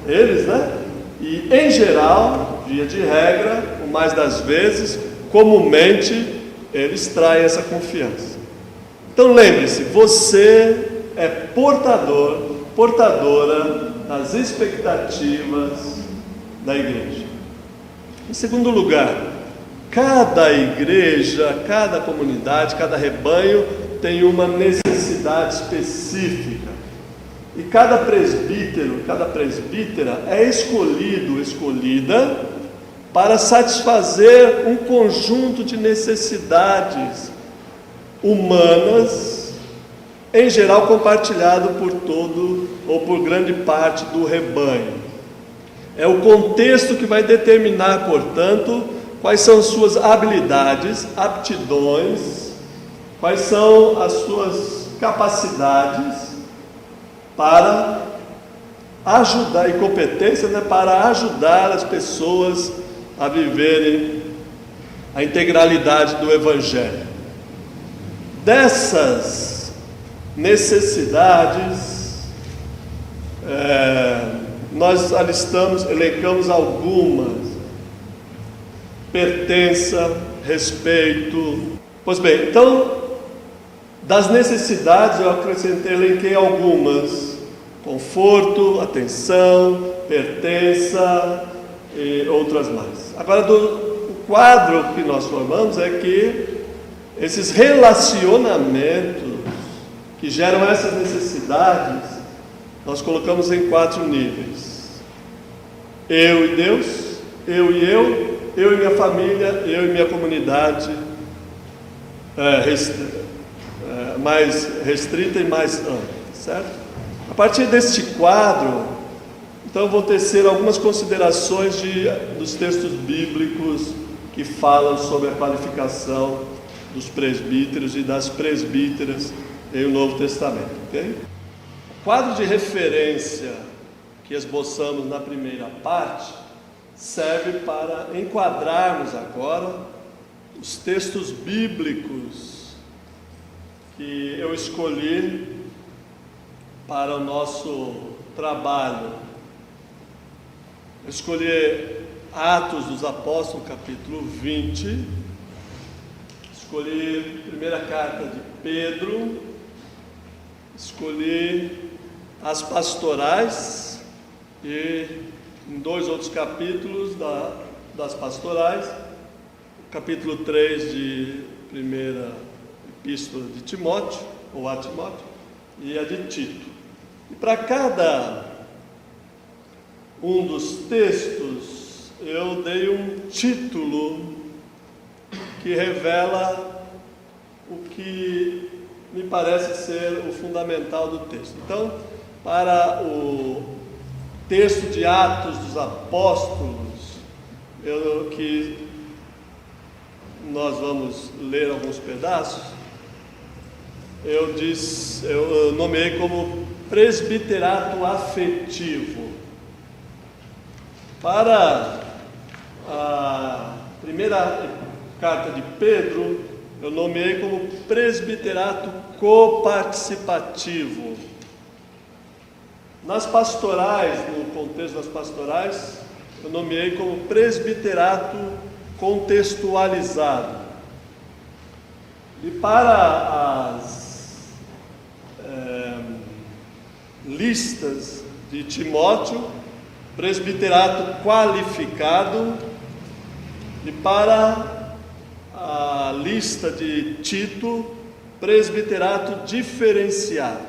Speaker 1: eles, né? E em geral, via de regra, o mais das vezes, comumente, eles traem essa confiança. Então lembre-se, você é portadora das expectativas da igreja. Em segundo lugar, cada igreja, cada comunidade, cada rebanho tem uma necessidade específica. E cada presbítero, cada presbítera é escolhida para satisfazer um conjunto de necessidades humanas, em geral compartilhado por todo ou por grande parte do rebanho. É o contexto que vai determinar, portanto, quais são suas habilidades, aptidões, quais são as suas capacidades para ajudar, e competências, né, para ajudar as pessoas a viverem a integralidade do Evangelho. Dessas necessidades, nós elencamos algumas: pertença, respeito. Pois bem, então, das necessidades eu elenquei algumas: conforto, atenção, pertença e outras mais. Agora, o quadro que nós formamos é que esses relacionamentos que geram essas necessidades, nós colocamos em 4 níveis: eu e Deus, eu e minha família, eu e minha comunidade, mais restrita e mais ampla, certo? A partir deste quadro, então eu vou tecer algumas considerações dos textos bíblicos que falam sobre a qualificação dos presbíteros e das presbíteras em o Novo Testamento, ok? O quadro de referência que esboçamos na primeira parte serve para enquadrarmos agora os textos bíblicos que eu escolhi para o nosso trabalho. Eu escolhi Atos dos Apóstolos, capítulo 20, escolhi a primeira carta de Pedro, escolhi as pastorais e em 2 outros capítulos das pastorais, capítulo 3 de primeira epístola de Timóteo, ou a Timóteo, e a de Tito. E para cada um dos textos eu dei um título que revela o que me parece ser o fundamental do texto. Então, para o texto de Atos dos Apóstolos, que nós vamos ler alguns pedaços, eu nomeei como presbiterato afetivo. Para a primeira carta de Pedro, eu nomeei como presbiterato coparticipativo. Nas pastorais, no contexto das pastorais, eu nomeei como presbiterato contextualizado. E para as listas de Timóteo, presbiterato qualificado, e para a lista de Tito, presbiterato diferenciado.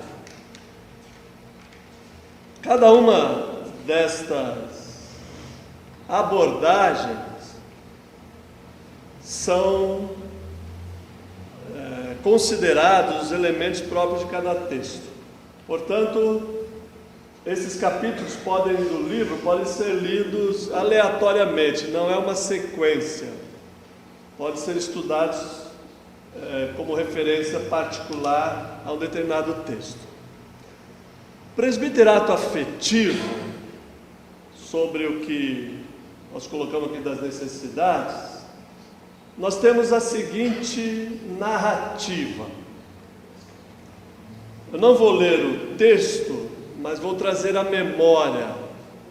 Speaker 1: Cada uma destas abordagens são considerados os elementos próprios de cada texto. Portanto, esses capítulos do livro podem ser lidos aleatoriamente, não é uma sequência. Podem ser estudados como referência particular a um determinado texto. Presbiterato afetivo, sobre o que nós colocamos aqui das necessidades, nós temos a seguinte narrativa. Eu não vou ler o texto, mas vou trazer a memória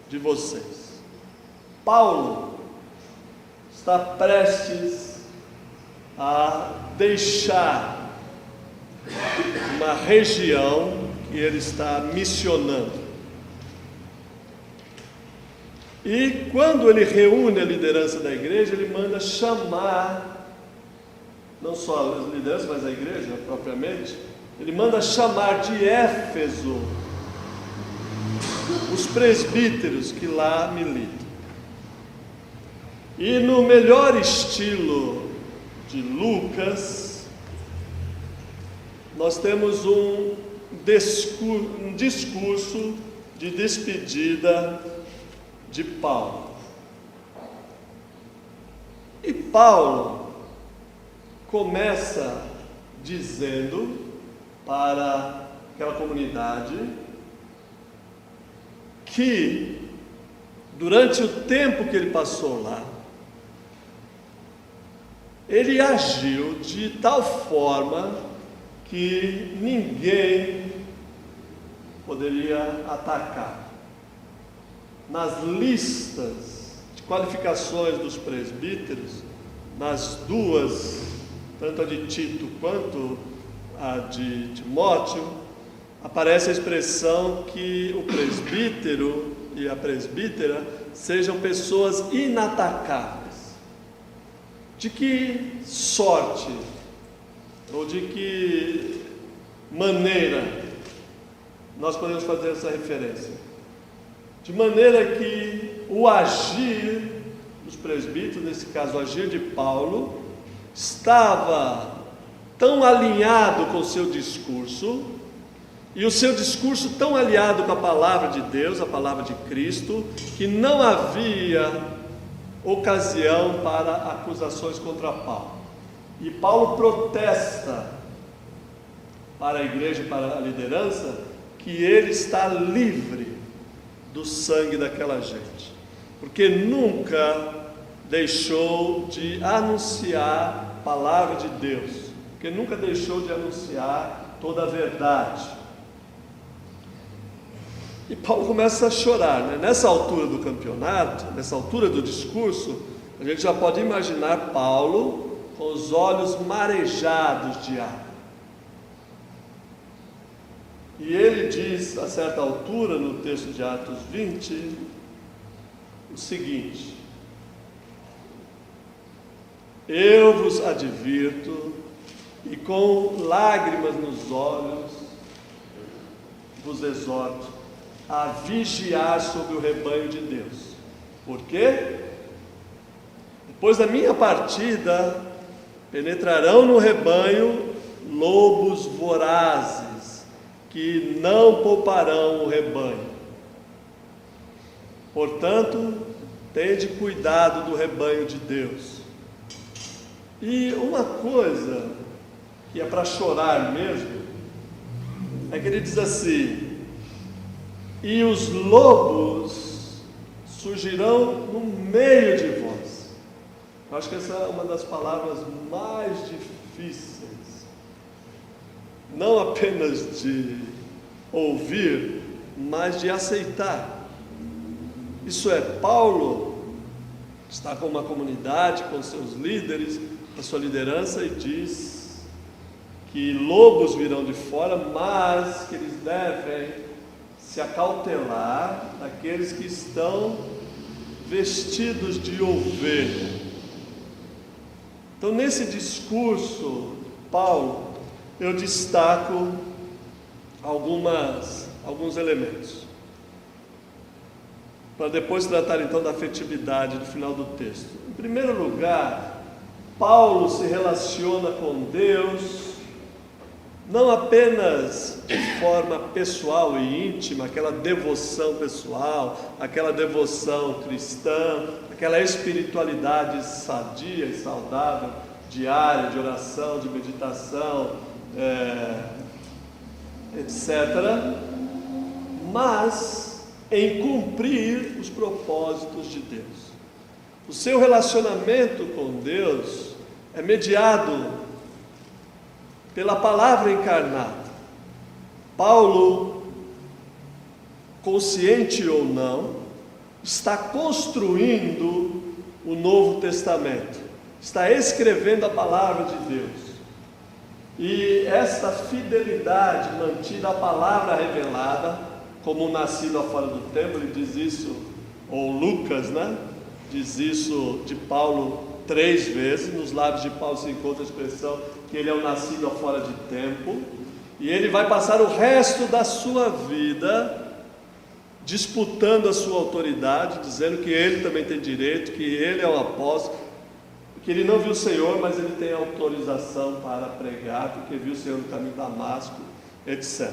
Speaker 1: de vocês. Paulo está prestes a deixar uma região que ele está missionando. E quando ele reúne a liderança da igreja, ele manda chamar, não só as lideranças, mas a igreja propriamente, ele manda chamar de Éfeso os presbíteros que lá militam. E no melhor estilo de Lucas, nós temos um discurso de despedida de Paulo. E Paulo começa dizendo para aquela comunidade que durante o tempo que ele passou lá, ele agiu de tal forma que ninguém poderia atacar. Nas listas de qualificações dos presbíteros, nas duas, tanto a de Tito quanto a de Timóteo, aparece a expressão que o presbítero e a presbítera sejam pessoas inatacáveis. De que sorte, ou de que maneira nós podemos fazer essa referência? De maneira que o agir dos presbíteros, nesse caso o agir de Paulo, estava tão alinhado com o seu discurso, e o seu discurso tão alinhado com a palavra de Deus, a palavra de Cristo, que não havia ocasião para acusações contra Paulo. E Paulo protesta para a igreja e para a liderança que ele está livre do sangue daquela gente, porque nunca deixou de anunciar a palavra de Deus, porque nunca deixou de anunciar toda a verdade. E Paulo começa a chorar, né? Nessa altura do campeonato, nessa altura do discurso, a gente já pode imaginar Paulo com os olhos marejados de água. E ele diz, a certa altura, no texto de Atos 20, o seguinte: eu vos advirto, e com lágrimas nos olhos vos exorto a vigiar sobre o rebanho de Deus. Por quê? Depois da minha partida, penetrarão no rebanho lobos vorazes, que não pouparão o rebanho. Portanto, tende cuidado do rebanho de Deus. E uma coisa que é para chorar mesmo, é que ele diz assim: e os lobos surgirão no meio de vós. Eu acho que essa é uma das palavras mais difíceis, não apenas de ouvir, mas de aceitar. Isso é, Paulo está com uma comunidade, com seus líderes, a sua liderança, e diz que lobos virão de fora, mas que eles devem se acautelar daqueles que estão vestidos de ovelha. Então, nesse discurso, Paulo, eu destaco alguns elementos, para depois tratar então da afetividade do final do texto. Em primeiro lugar, Paulo se relaciona com Deus não apenas de forma pessoal e íntima, aquela devoção pessoal, aquela devoção cristã, aquela espiritualidade sadia e saudável, diária, de oração, de meditação, etc., mas em cumprir os propósitos de Deus. O seu relacionamento com Deus é mediado pela palavra encarnada. Paulo, consciente ou não, está construindo o Novo Testamento, está escrevendo a palavra de Deus. E esta fidelidade mantida à palavra revelada, como nascido fora do tempo, ele diz isso, ou Lucas, diz isso de Paulo 3 vezes, nos lábios de Paulo se encontra a expressão que ele é o nascido fora de tempo, e ele vai passar o resto da sua vida disputando a sua autoridade, dizendo que ele também tem direito, que ele é um apóstolo, que ele não viu o Senhor, mas ele tem autorização para pregar, porque viu o Senhor no caminho de Damasco, etc.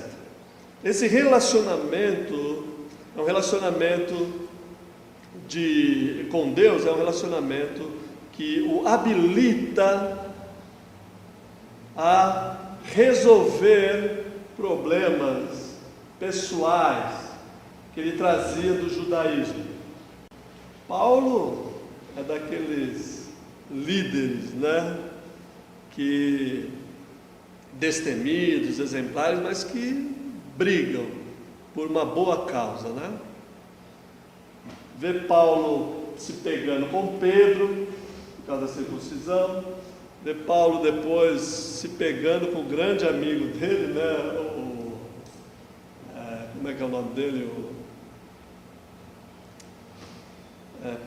Speaker 1: Esse relacionamento é um relacionamento com Deus, é um relacionamento que o habilita a resolver problemas pessoais que ele trazia do judaísmo. Paulo é daqueles líderes, que destemidos, exemplares, mas que brigam por uma boa causa, Vê Paulo se pegando com Pedro por causa da circuncisão, vê Paulo depois se pegando com o grande amigo dele, como é que é o nome dele?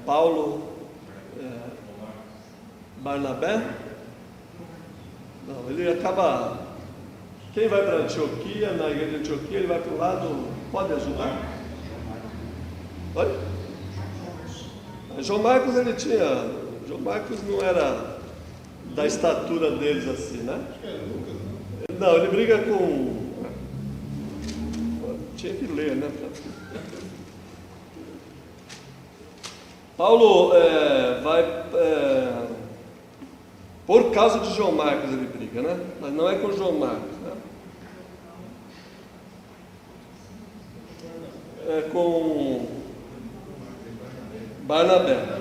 Speaker 1: Paulo Barnabé? Não, ele acaba. Quem vai para Antioquia, na igreja de Antioquia, ele vai para o lado. Pode ajudar? Oi? João Marcos, ele tinha. João Marcos não era da estatura deles assim, Não, ele briga com. Tinha que ler, Paulo vai. Por causa de João Marcos ele briga, Mas não é com João Marcos, É com Barnabé,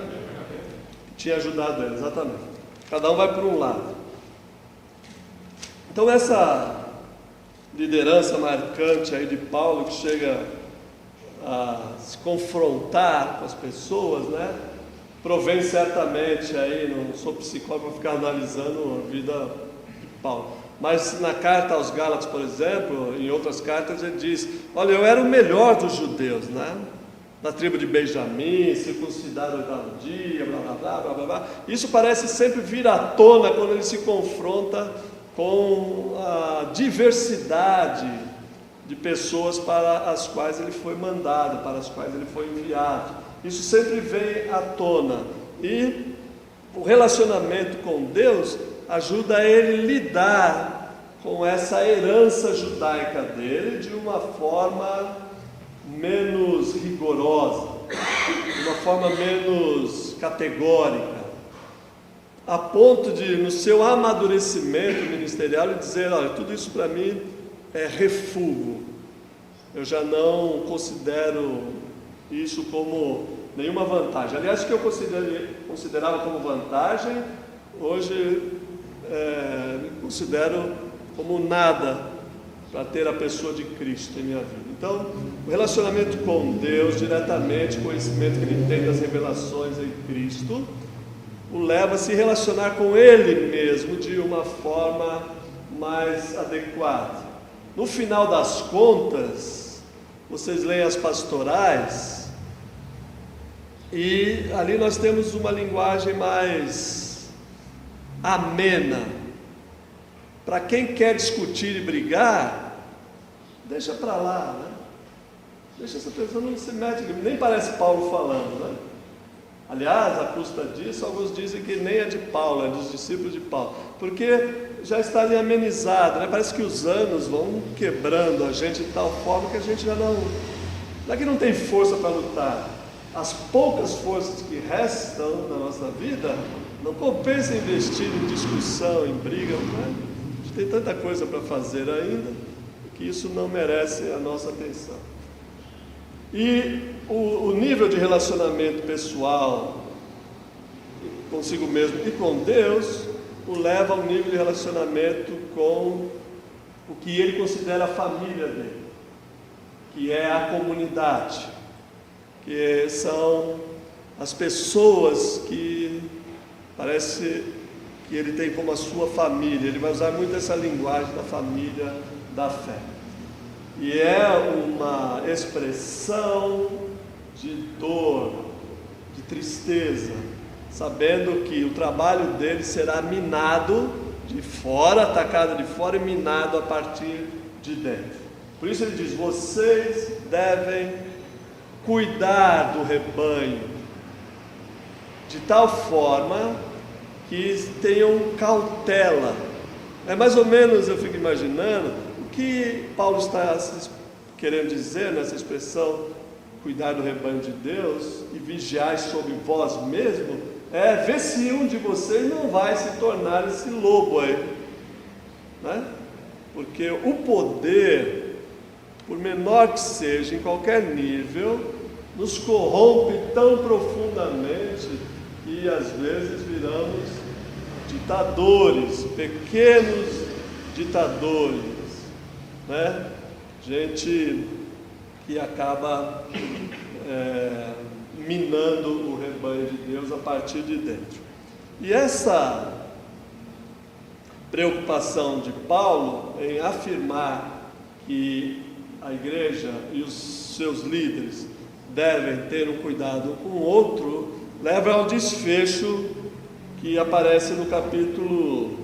Speaker 1: que tinha ajudado ele, exatamente. Cada um vai por um lado. Então essa liderança marcante aí de Paulo, que chega a se confrontar com as pessoas, provém certamente, aí não sou psicólogo para ficar analisando a vida de Paulo, mas na carta aos Gálatas, por exemplo, em outras cartas ele diz: olha, eu era o melhor dos judeus, né? Da tribo de Benjamim, circuncidado no 8º dia, blá blá blá blá blá blá. Isso parece sempre vir à tona quando ele se confronta com a diversidade de pessoas para as quais ele foi mandado, para as quais ele foi enviado. Isso sempre vem à tona, e o relacionamento com Deus ajuda ele a lidar com essa herança judaica dele de uma forma menos rigorosa, de uma forma menos categórica, a ponto de, no seu amadurecimento ministerial, ele dizer: olha, tudo isso para mim é refúgio, eu já não considero isso como nenhuma vantagem. Aliás, o que eu considerava como vantagem, hoje considero como nada para ter a pessoa de Cristo em minha vida. Então, o relacionamento com Deus diretamente, o conhecimento que ele tem das revelações em Cristo, o leva a se relacionar com Ele mesmo de uma forma mais adequada. No final das contas, vocês leem as pastorais, e ali nós temos uma linguagem mais amena. Para quem quer discutir e brigar, deixa para lá, né? Deixa essa pessoa, não se mete, nem parece Paulo falando, né? Aliás, à custa disso, alguns dizem que nem é de Paulo, é dos discípulos de Paulo, porque já está ali amenizado, né? Parece que os anos vão quebrando a gente de tal forma que a gente já não é que não tem força para lutar. As poucas forças que restam na nossa vida não compensa investir em discussão, em briga, né? A gente tem tanta coisa para fazer ainda, que isso não merece a nossa atenção. E o nível de relacionamento pessoal consigo mesmo e com Deus o leva ao nível de relacionamento com o que ele considera a família dele, que é a comunidade, que são as pessoas que parece que ele tem como a sua família. Ele vai usar muito essa linguagem da família da fé, e é uma expressão de dor, de tristeza, sabendo que o trabalho dele será minado de fora, atacado de fora e minado a partir de dentro. Por isso ele diz: vocês devem cuidar do rebanho de tal forma que tenham cautela. É mais ou menos, eu fico imaginando o que Paulo está querendo dizer nessa expressão: cuidar do rebanho de Deus e vigiar sobre vós mesmo, é ver se um de vocês não vai se tornar esse lobo aí, né? Porque o poder, por menor que seja, em qualquer nível, nos corrompe tão profundamente que às vezes viramos ditadores, pequenos ditadores, né? Gente que acaba minando o rebanho de Deus a partir de dentro. E essa preocupação de Paulo em afirmar que a igreja e os seus líderes devem ter um cuidado com o outro, leva ao desfecho que aparece no capítulo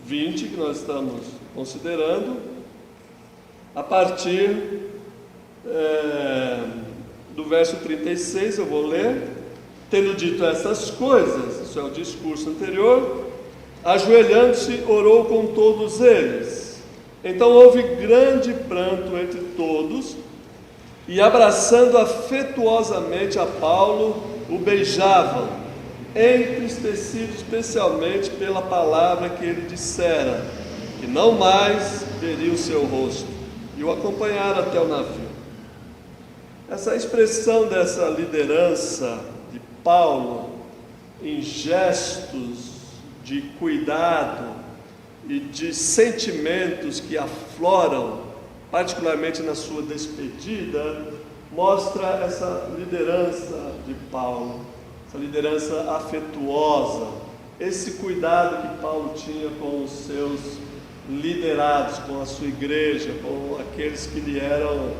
Speaker 1: 20, que nós estamos considerando, a partir do verso 36, eu vou ler. Tendo dito essas coisas, isso é o discurso anterior, ajoelhando-se, orou com todos eles. Então houve grande pranto entre todos, e abraçando afetuosamente a Paulo, o beijavam, entristecidos especialmente pela palavra que ele dissera, que não mais veria o seu rosto, e o acompanharam até o navio. Essa expressão dessa liderança de Paulo em gestos de cuidado e de sentimentos que afloram, particularmente na sua despedida, mostra essa liderança de Paulo, essa liderança afetuosa, esse cuidado que Paulo tinha com os seus liderados, com a sua igreja, com aqueles que lhe eram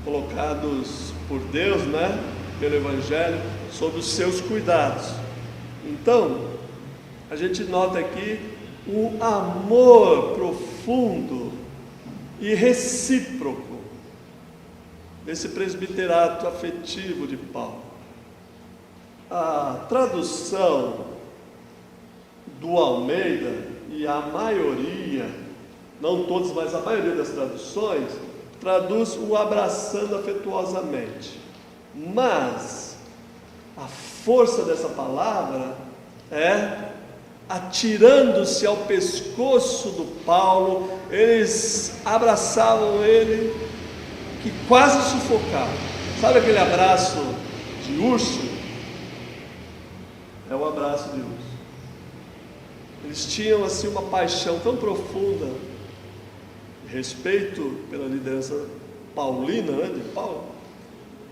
Speaker 1: colocados por Deus, né, pelo Evangelho, sob os seus cuidados. Então, a gente nota aqui um amor profundo e recíproco desse presbiterato afetivo de Paulo. A tradução do Almeida, e a maioria, não todos, mas a maioria das traduções, traduz o abraçando afetuosamente. Mas a força dessa palavra é atirando-se ao pescoço do Paulo. Eles abraçavam ele, que quase sufocavam. Sabe aquele abraço de urso? É o abraço de urso. Eles tinham assim uma paixão tão profunda, respeito pela liderança paulina, né, de Paulo,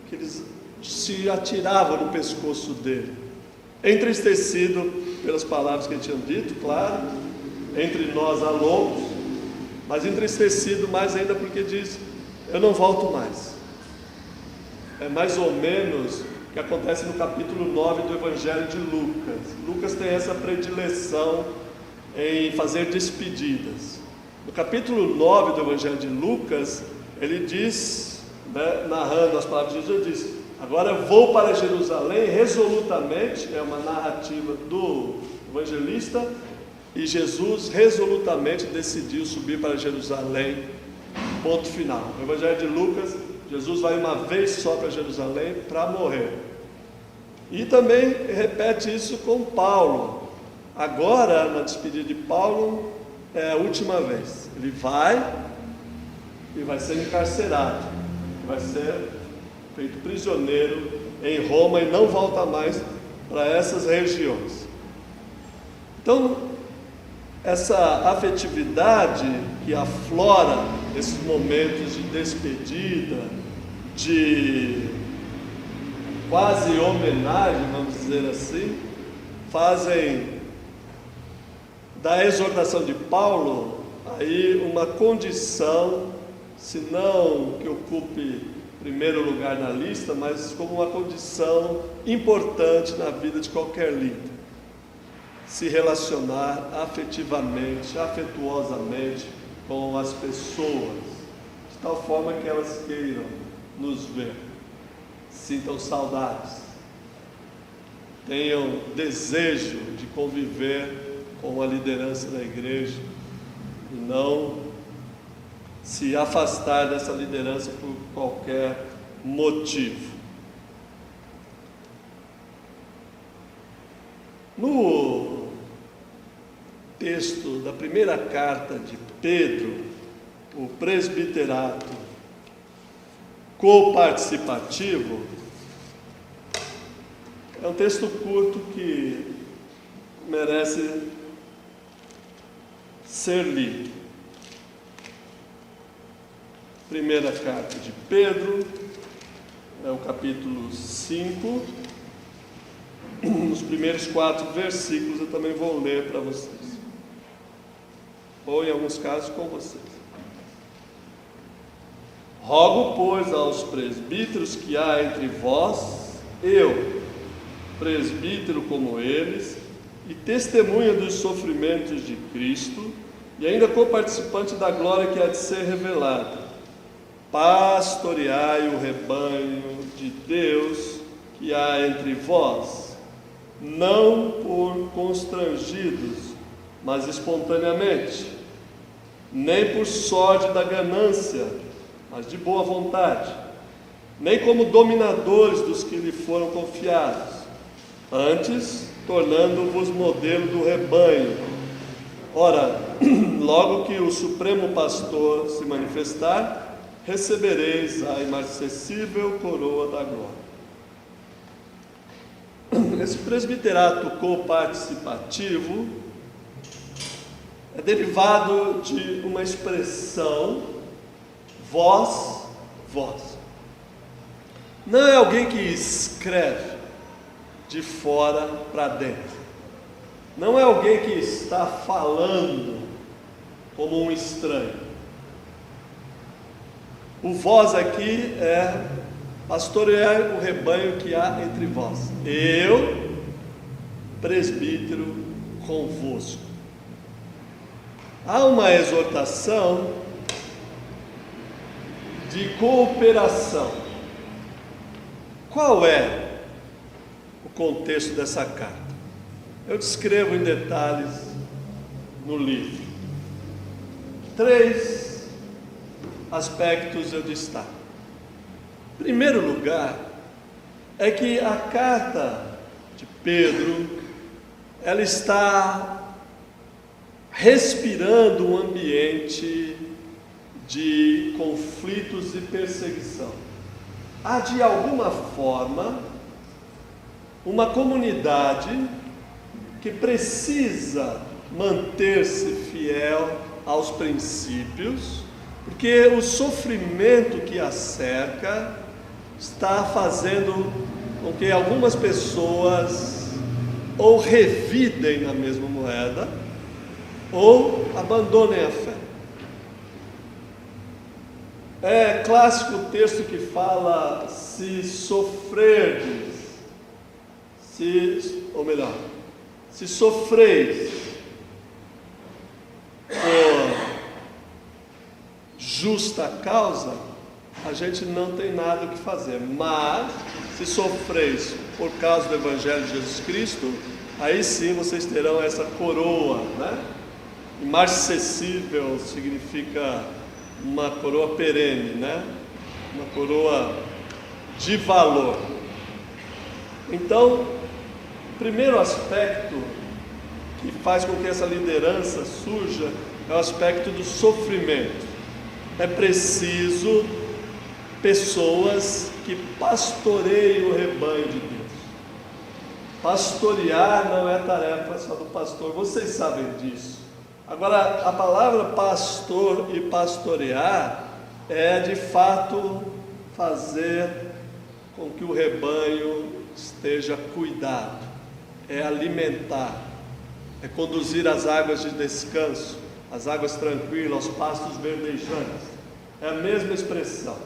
Speaker 1: que eles se atiravam no pescoço dele, entristecido pelas palavras que ele tinha dito, claro, entre nós há lobos, mas entristecido mais ainda porque diz: eu não volto mais. É mais ou menos o que acontece no capítulo 9 do Evangelho de Lucas. Lucas tem essa predileção em fazer despedidas. No capítulo 9 do Evangelho de Lucas, ele diz, né, narrando as palavras de Jesus, diz: agora eu vou para Jerusalém resolutamente. É uma narrativa do evangelista, e Jesus resolutamente decidiu subir para Jerusalém, ponto final. No Evangelho de Lucas, Jesus vai uma vez só para Jerusalém para morrer. E também repete isso com Paulo. Agora, na despedida de Paulo, é a última vez. Ele vai e vai ser encarcerado, vai ser feito prisioneiro em Roma e não volta mais para essas regiões. Então, essa afetividade que aflora nesses momentos de despedida, de quase homenagem, vamos dizer assim, fazem da exortação de Paulo aí uma condição, se não que ocupe primeiro lugar na lista, mas como uma condição importante na vida de qualquer líder: se relacionar afetivamente, afetuosamente com as pessoas, de tal forma que elas queiram nos ver, sintam saudades, tenham desejo de conviver com a liderança da igreja e não se afastar dessa liderança por qualquer motivo. No texto da primeira carta de Pedro, o presbiterato coparticipativo, é um texto curto que merece ser lido. Primeira carta de Pedro, é o capítulo 5, nos primeiros 4 versículos eu também vou ler para vocês, ou em alguns casos com vocês. Rogo, pois, aos presbíteros que há entre vós, eu, presbítero como eles, e testemunha dos sofrimentos de Cristo, e ainda coparticipante da glória que há de ser revelada, pastoreai o rebanho de Deus que há entre vós, não por constrangidos, mas espontaneamente, nem por sorte da ganância, mas de boa vontade, nem como dominadores dos que lhe foram confiados, antes tornando-vos modelo do rebanho. Ora, logo que o Supremo Pastor se manifestar, recebereis a imarcessível coroa da glória. Esse presbiterato coparticipativo é derivado de uma expressão vós. Não é alguém que escreve de fora para dentro. Não é alguém que está falando como um estranho. O vós aqui é pastorear o rebanho que há entre vós. Eu, presbítero, convosco. Há uma exortação de cooperação. Qual é o contexto dessa carta? Eu descrevo em detalhes no livro. 3 aspectos eu destaco. Em primeiro lugar, é que a carta de Pedro, ela está respirando um ambiente de conflitos e perseguição. Há, de alguma forma, uma comunidade que precisa manter-se fiel aos princípios, porque o sofrimento que a cerca está fazendo com que algumas pessoas ou revidem a mesma moeda ou abandonem a fé. É clássico o texto que fala: se sofreis por justa causa, a gente não tem nada o que fazer. Mas, se sofreis por causa do Evangelho de Jesus Cristo, aí sim vocês terão essa coroa, né? Imarcessível significa uma coroa perene, né? Uma coroa de valor. Então, o primeiro aspecto que faz com que essa liderança surja é o aspecto do sofrimento. É preciso pessoas que pastoreiem o rebanho de Deus. Pastorear não é tarefa só do pastor, vocês sabem disso. Agora, a palavra pastor e pastorear é de fato fazer com que o rebanho esteja cuidado, é alimentar, é conduzir as águas de descanso, as águas tranquilas, aos pastos verdejantes. É a mesma expressão,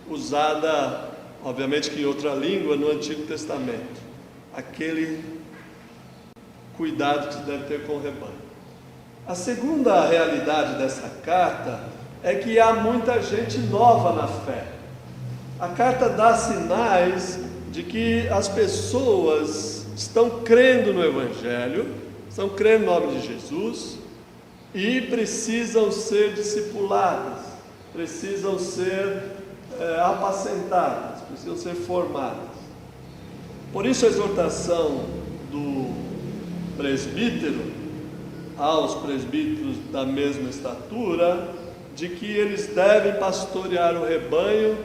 Speaker 1: usada, obviamente que em outra língua, no Antigo Testamento. Aquele cuidado que se deve ter com o rebanho. A segunda realidade dessa carta é que há muita gente nova na fé. A carta dá sinais de que as pessoas estão crendo no Evangelho, estão crendo no nome de Jesus e precisam ser discipuladas, precisam ser apacentadas, precisam ser formadas. Por isso a exortação do presbítero aos presbíteros da mesma estatura, de que eles devem pastorear o rebanho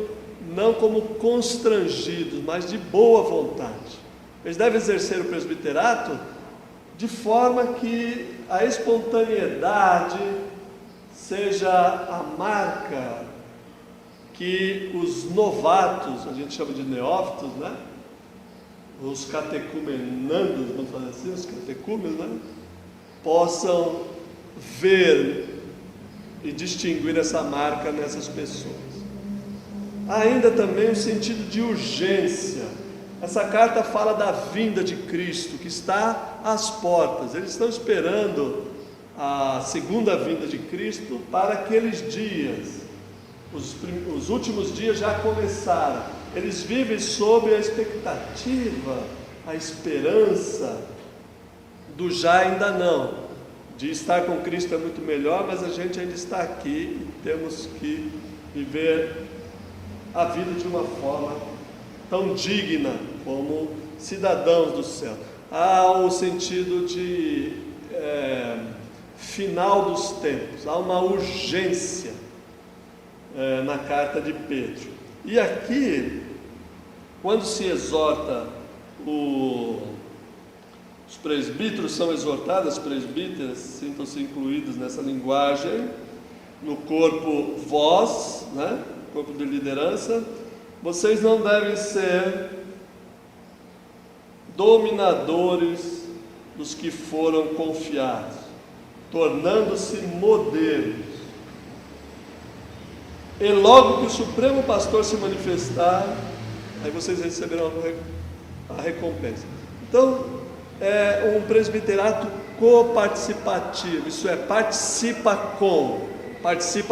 Speaker 1: não como constrangidos, mas de boa vontade. Eles devem exercer o presbiterato de forma que a espontaneidade seja a marca que os novatos, a gente chama de neófitos, né? Os catecumenandos, vamos fazer assim, os catecúmenos, né? Possam ver e distinguir essa marca nessas pessoas. Há ainda também um sentido de urgência. Essa carta fala da vinda de Cristo, que está às portas. Eles estão esperando a segunda vinda de Cristo para aqueles dias. Os últimos dias já começaram. Eles vivem sob a expectativa, a esperança do já ainda não. De estar com Cristo é muito melhor, mas a gente ainda está aqui e temos que viver a vida de uma forma tão digna como cidadãos do céu. Há o sentido de final dos tempos, há uma urgência na carta de Pedro. E aqui, quando se exorta os presbíteros, são exortados, as presbíteras, sintam-se incluídos nessa linguagem, no corpo vós, né? Corpo de liderança, vocês não devem ser dominadores dos que foram confiados, tornando-se modelos. E logo que o Supremo Pastor se manifestar, aí vocês receberão a recompensa. Então, é um presbiterato coparticipativo, isso é, participa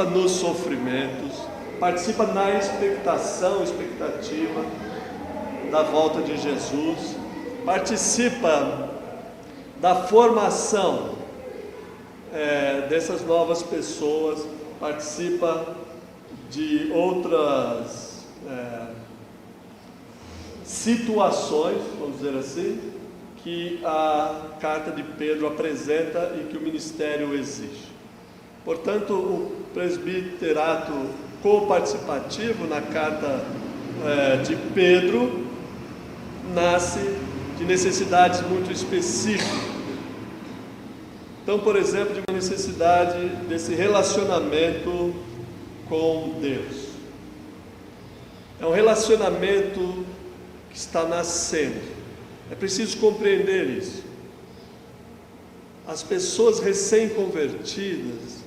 Speaker 1: nos sofrimentos, participa na expectativa da volta de Jesus, participa da formação dessas novas pessoas, participa de outras situações, vamos dizer assim, que a carta de Pedro apresenta e que o ministério exige. Portanto, o presbiterato coparticipativo na carta de Pedro nasce de necessidades muito específicas. Então, por exemplo, de uma necessidade desse relacionamento com Deus. É um relacionamento que está nascendo. É preciso compreender isso. As pessoas recém-convertidas,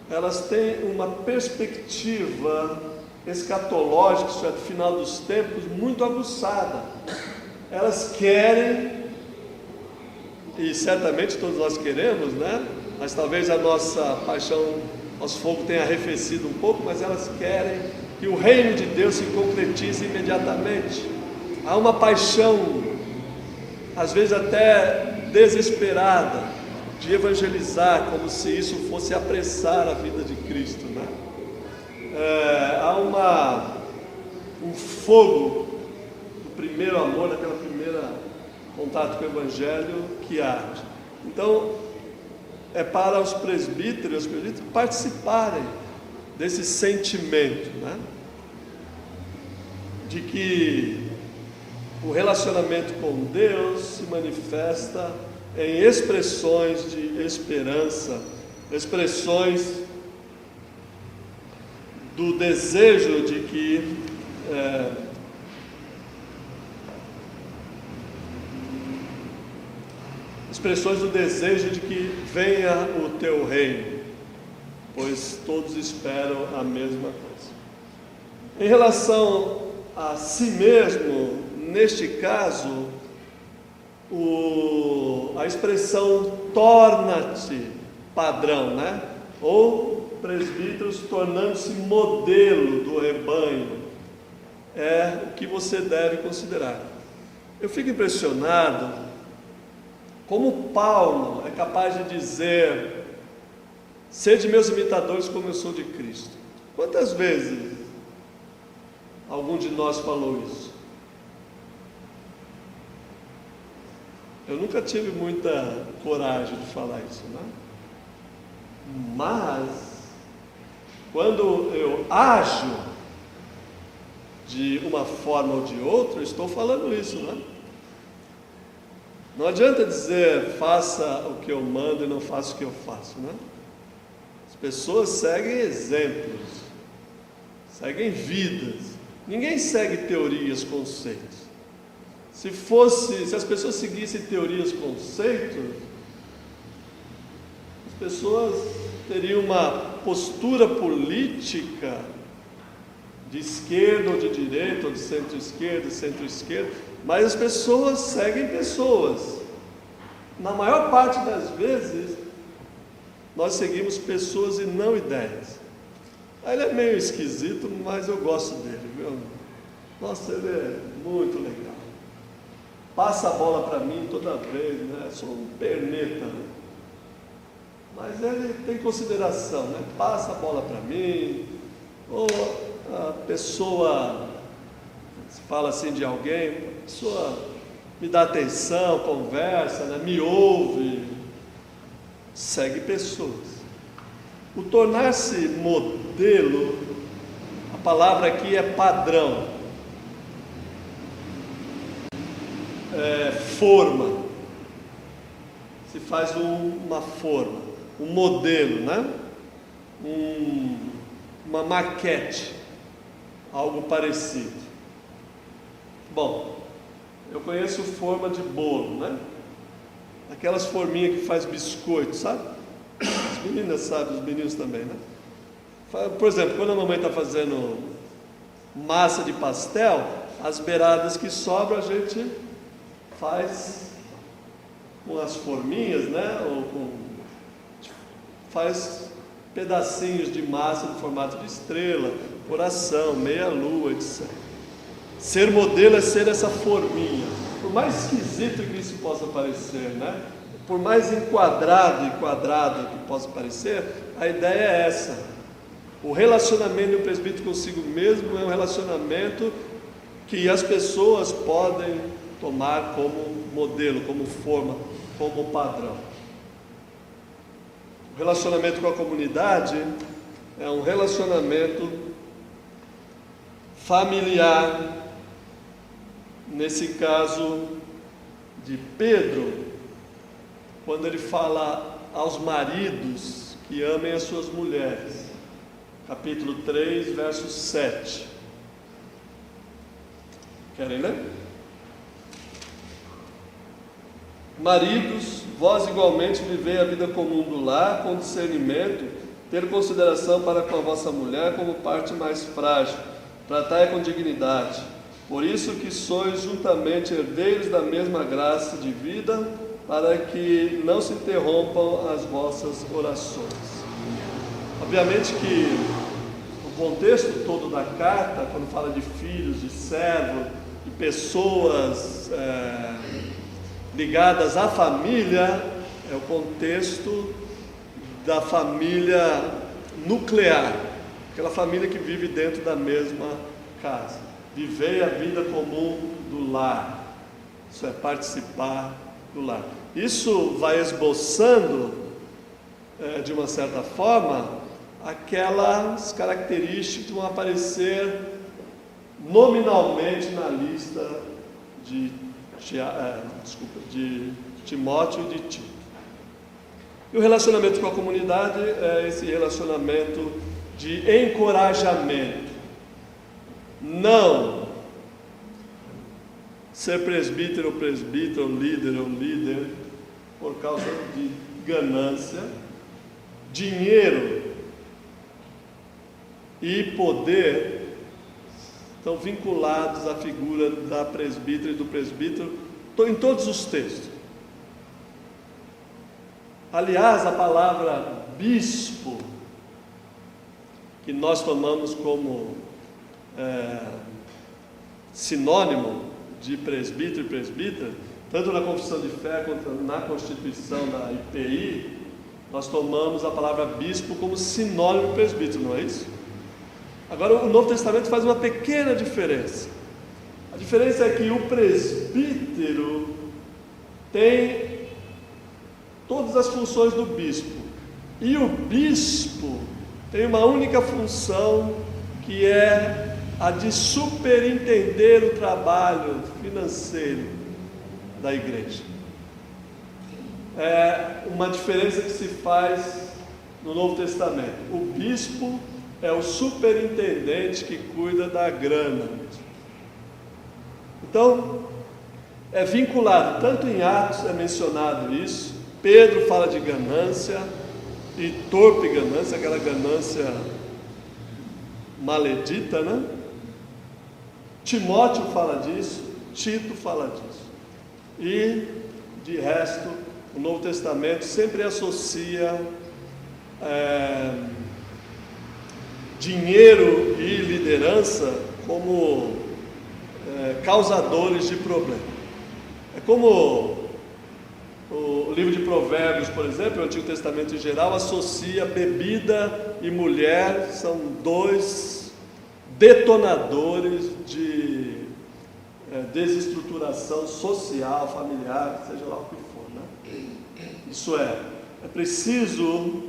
Speaker 1: elas têm uma perspectiva escatológica, isso é, do final dos tempos, muito aguçada. Elas querem, e certamente todos nós queremos, né? Mas talvez a nossa paixão, nosso fogo tenha arrefecido um pouco, mas elas querem que o reino de Deus se concretize imediatamente. Há uma paixão, às vezes até desesperada, de evangelizar, como se isso fosse apressar a vida de Cristo, né? Há um fogo do primeiro amor, daquela primeira contato com o Evangelho que arde. Então, é para os presbíteros participarem desse sentimento, né? De que o relacionamento com Deus se manifesta em expressões de esperança, expressões do desejo de que venha o teu reino, pois todos esperam a mesma coisa. Em relação a si mesmo, neste caso, a expressão torna-te padrão, né? Ou presbíteros tornando-se modelo do rebanho, é o que você deve considerar. Eu fico impressionado como Paulo é capaz de dizer: sede meus imitadores como eu sou de Cristo. Quantas vezes algum de nós falou isso? Eu nunca tive muita coragem de falar isso, né? Mas, quando eu ajo de uma forma ou de outra, eu estou falando isso, né? Não adianta dizer, faça o que eu mando e não faça o que eu faço, né? As pessoas seguem exemplos, seguem vidas. Ninguém segue teorias, conceitos. Se as pessoas seguissem teorias, conceitos, as pessoas teriam uma postura política de esquerda ou de direita, ou de centro-esquerda, centro-esquerda, mas as pessoas seguem pessoas. Na maior parte das vezes, nós seguimos pessoas e não ideias. Ele é meio esquisito, mas eu gosto dele, viu? Nossa, ele é muito legal. Passa a bola para mim toda vez, né? Sou um perneta, né? Mas ele tem consideração, né? Passa a bola para mim. Ou a pessoa, se fala assim de alguém, a pessoa me dá atenção, conversa, né? Me ouve, segue pessoas. O tornar-se modelo, a palavra aqui é padrão. Forma, se faz uma forma, um modelo, né? Uma maquete, algo parecido. Bom, Eu conheço forma de bolo, né? Aquelas forminhas que faz biscoito, sabe? As meninas sabem, os meninos também, né? Por exemplo, quando a mamãe está fazendo massa de pastel, as beiradas que sobram a gente faz com as forminhas, né? Faz pedacinhos de massa no formato de estrela, coração, meia-lua, etc. Ser modelo é ser essa forminha. Por mais esquisito que isso possa parecer, né? Por mais enquadrado e quadrado que possa parecer, a ideia é essa. O relacionamento do presbítero consigo mesmo é um relacionamento que as pessoas podem tomar como modelo, como forma, como padrão. O relacionamento com a comunidade é um relacionamento familiar. Nesse caso de Pedro, quando ele fala aos maridos que amem as suas mulheres, capítulo 3, verso 7. Querem ler? Maridos, vós igualmente vivei a vida comum do lar, com discernimento, ter consideração para com a vossa mulher como parte mais frágil, tratai-a com dignidade. Por isso que sois juntamente herdeiros da mesma graça de vida, para que não se interrompam as vossas orações. Obviamente que o contexto todo da carta, quando fala de filhos, de servos, de pessoas ligadas à família, é o contexto da família nuclear, aquela família que vive dentro da mesma casa. Viver a vida comum do lar, isso é participar do lar. Isso vai esboçando, de uma certa forma, aquelas características que vão aparecer nominalmente na lista de Timóteo e de Tito. E o relacionamento com a comunidade é esse relacionamento de encorajamento. Não ser presbítero ou presbítero, ou líder, por causa de ganância, dinheiro e poder estão vinculados à figura da presbítera e do presbítero em todos os textos. Aliás, a palavra bispo, que nós tomamos como sinônimo de presbítero e presbítera, tanto na confissão de fé quanto na Constituição da IPI, nós tomamos a palavra bispo como sinônimo de presbítero, não é isso? Agora, o Novo Testamento faz uma pequena diferença. A diferença é que o presbítero tem todas as funções do bispo, e o bispo tem uma única função, que é a de superintender o trabalho financeiro da igreja. É uma diferença que se faz no Novo Testamento. O bispo é o superintendente que cuida da grana. Então, é vinculado, tanto em Atos é mencionado isso, Pedro fala de ganância, e torpe ganância, aquela ganância maledita, né? Timóteo fala disso, Tito fala disso. E, de resto, o Novo Testamento sempre associa dinheiro e liderança como causadores de problema. É como o livro de Provérbios, por exemplo, o Antigo Testamento em geral, associa bebida e mulher, são dois detonadores de desestruturação social, familiar, seja lá o que for, né? Isso é preciso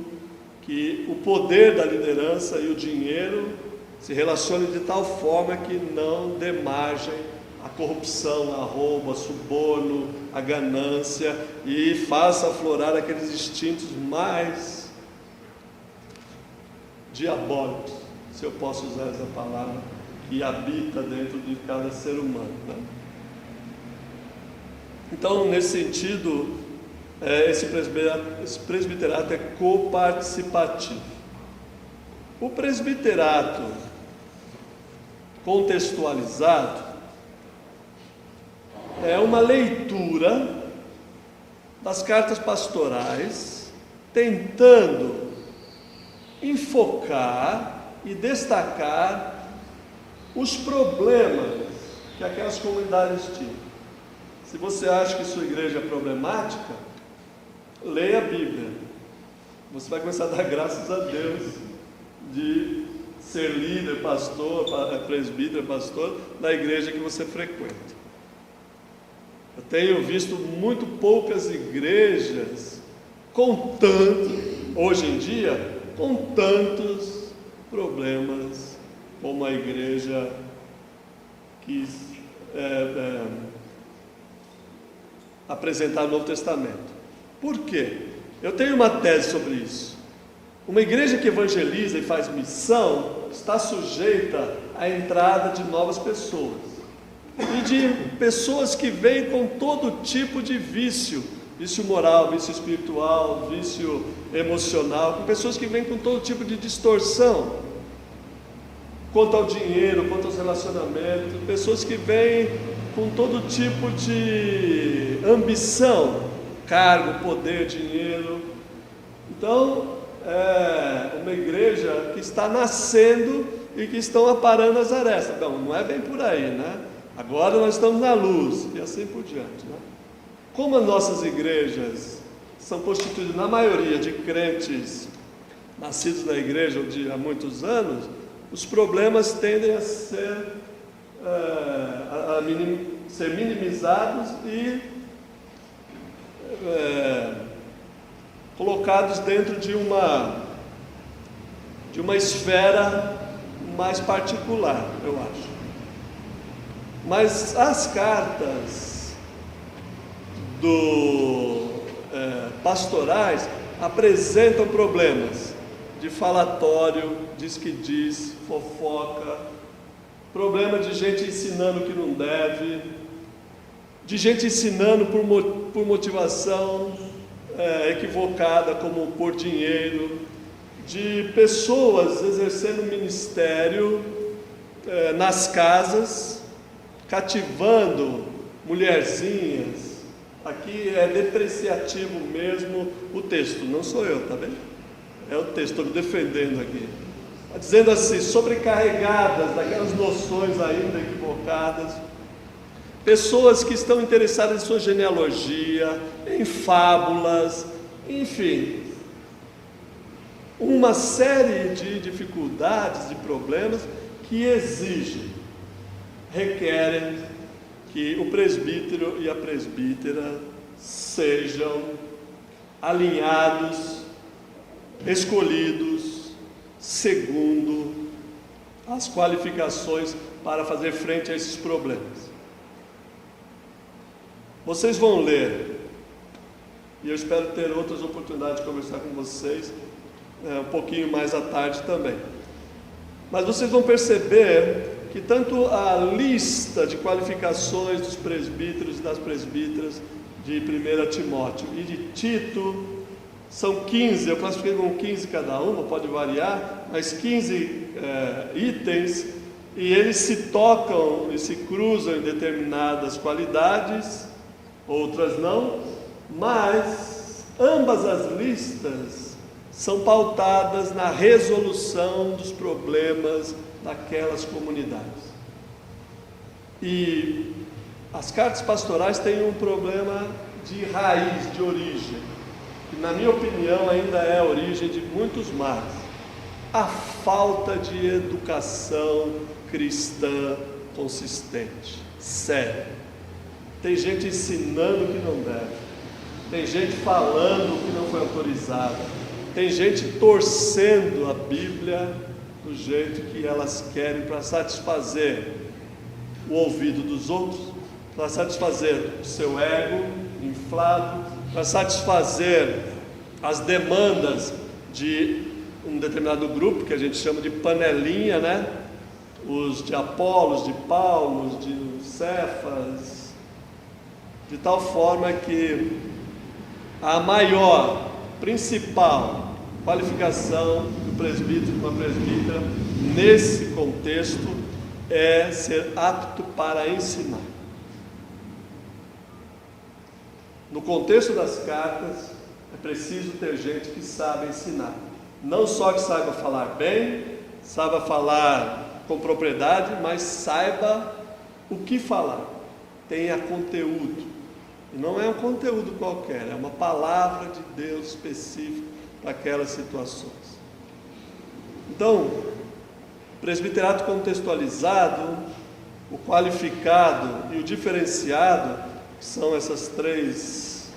Speaker 1: que o poder da liderança e o dinheiro se relacionem de tal forma que não dê margem à corrupção, a roubo, a suborno, a ganância, e faça aflorar aqueles instintos mais diabólicos, se eu posso usar essa palavra, que habita dentro de cada ser humano, né? Então, nesse sentido, esse presbiterato é coparticipativo. O presbiterato contextualizado é uma leitura das cartas pastorais, tentando enfocar e destacar os problemas que aquelas comunidades tinham. Se você acha que sua igreja é problemática, leia a Bíblia. Você vai começar a dar graças a Deus de ser líder, pastor, presbítero, pastor da igreja que você frequenta. Eu tenho visto muito poucas igrejas hoje em dia, com tantos problemas como a igreja que apresentar o Novo Testamento. Por quê? Eu tenho uma tese sobre isso. Uma igreja que evangeliza e faz missão está sujeita à entrada de novas pessoas e de pessoas que vêm com todo tipo de vício moral, vício espiritual, vício emocional, com pessoas que vêm com todo tipo de distorção quanto ao dinheiro, quanto aos relacionamentos, pessoas que vêm com todo tipo de ambição, cargo, poder, dinheiro. Então, é uma igreja que está nascendo e que estão aparando as arestas. Não é bem por aí, né? Agora nós estamos na luz e assim por diante, né? Como as nossas igrejas são constituídas na maioria de crentes nascidos na igreja há muitos anos, os problemas tendem a ser minimizados e colocados dentro de uma esfera mais particular, eu acho. Mas as cartas pastorais apresentam problemas de falatório, diz que diz, fofoca, problema de gente ensinando o que não deve, de gente ensinando por motivação equivocada, como por dinheiro, de pessoas exercendo ministério nas casas, cativando mulherzinhas. Aqui é depreciativo mesmo o texto, não sou eu, tá vendo? É o texto, estou me defendendo aqui. Está dizendo assim, sobrecarregadas daquelas noções ainda equivocadas, pessoas que estão interessadas em sua genealogia, em fábulas, enfim, uma série de dificuldades, de problemas que requerem que o presbítero e a presbítera sejam alinhados, escolhidos segundo as qualificações para fazer frente a esses problemas. Vocês vão ler, e eu espero ter outras oportunidades de conversar com vocês um pouquinho mais à tarde também. Mas vocês vão perceber que tanto a lista de qualificações dos presbíteros e das presbíteras de 1 Timóteo e de Tito são 15, eu classifiquei com 15 cada uma, pode variar, mas 15 itens, e eles se tocam e se cruzam em determinadas qualidades, outras não, mas ambas as listas são pautadas na resolução dos problemas daquelas comunidades. E as cartas pastorais têm um problema de raiz, de origem, que na minha opinião ainda é a origem de muitos males: a falta de educação cristã consistente, séria. Tem gente ensinando o que não deve, tem gente falando o que não foi autorizado, tem gente torcendo a Bíblia do jeito que elas querem para satisfazer o ouvido dos outros, para satisfazer o seu ego inflado, para satisfazer as demandas de um determinado grupo que a gente chama de panelinha, né? Os de Apolos, de Paulo, de Cefas, de tal forma que a maior, principal qualificação do presbítero e uma presbítera nesse contexto é ser apto para ensinar. No contexto das cartas, é preciso ter gente que sabe ensinar. Não só que saiba falar bem, saiba falar com propriedade, mas saiba o que falar. Tenha conteúdo. E não é um conteúdo qualquer, é uma palavra de Deus específica para aquelas situações. Então, o presbiterato contextualizado, o qualificado e o diferenciado, que são essas três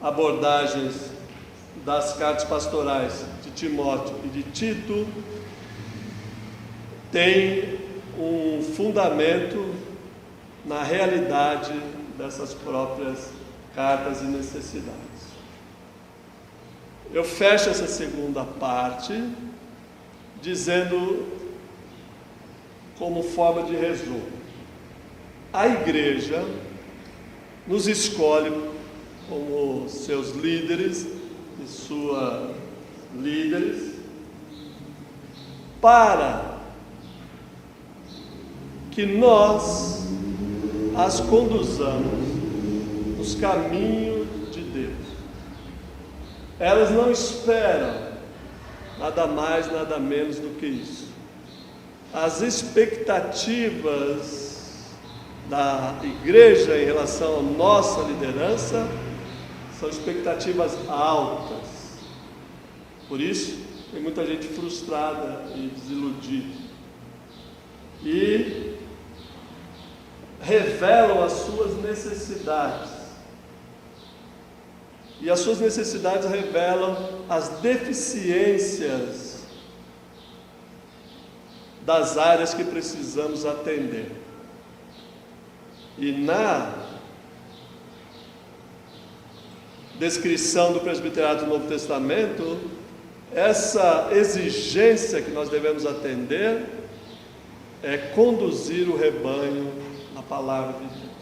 Speaker 1: abordagens das cartas pastorais de Timóteo e de Tito, tem um fundamento na realidade dessas próprias cartas e necessidades. Eu fecho essa segunda parte dizendo, como forma de resumo, a igreja nos escolhe como seus líderes e suas líderes para que nós as conduzamos nos caminhos de Deus. Elas não esperam nada mais, nada menos do que isso. As expectativas da igreja em relação à nossa liderança são expectativas altas. Por isso, tem muita gente frustrada e desiludida. E revelam as suas necessidades. E as suas necessidades revelam as deficiências das áreas que precisamos atender. E na descrição do presbiterato do Novo Testamento, essa exigência que nós devemos atender é conduzir o rebanho na palavra de Deus.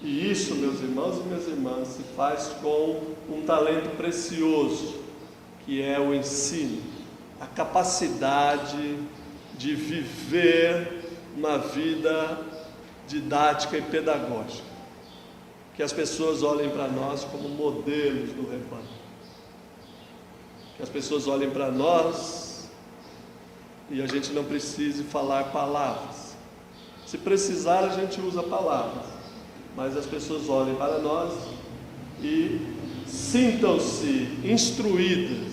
Speaker 1: E isso, meus irmãos e minhas irmãs, se faz com um talento precioso, que é o ensino, a capacidade de viver uma vida didática e pedagógica, que as pessoas olhem para nós como modelos do rebanho, que as pessoas olhem para nós e a gente não precise falar palavras. Se precisar, a gente usa palavras, mas as pessoas olhem para nós e sintam-se instruídas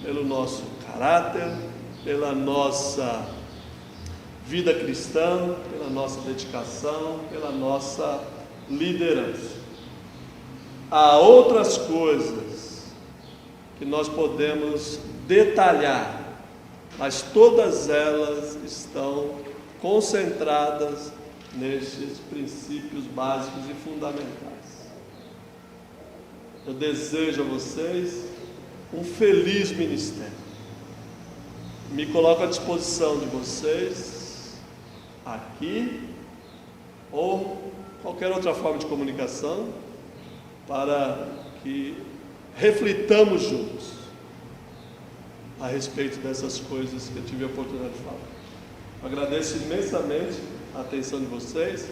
Speaker 1: pelo nosso caráter, pela nossa vida cristã, pela nossa dedicação, pela nossa liderança. Há outras coisas que nós podemos detalhar, mas todas elas estão concentradas nestes princípios básicos e fundamentais. Eu desejo a vocês um feliz ministério. Me coloco à disposição de vocês aqui ou qualquer outra forma de comunicação para que reflitamos juntos a respeito dessas coisas que eu tive a oportunidade de falar. Agradeço imensamente a atenção de vocês,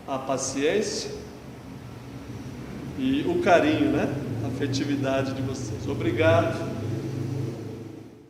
Speaker 1: a paciência e o carinho, a afetividade de vocês. Obrigado.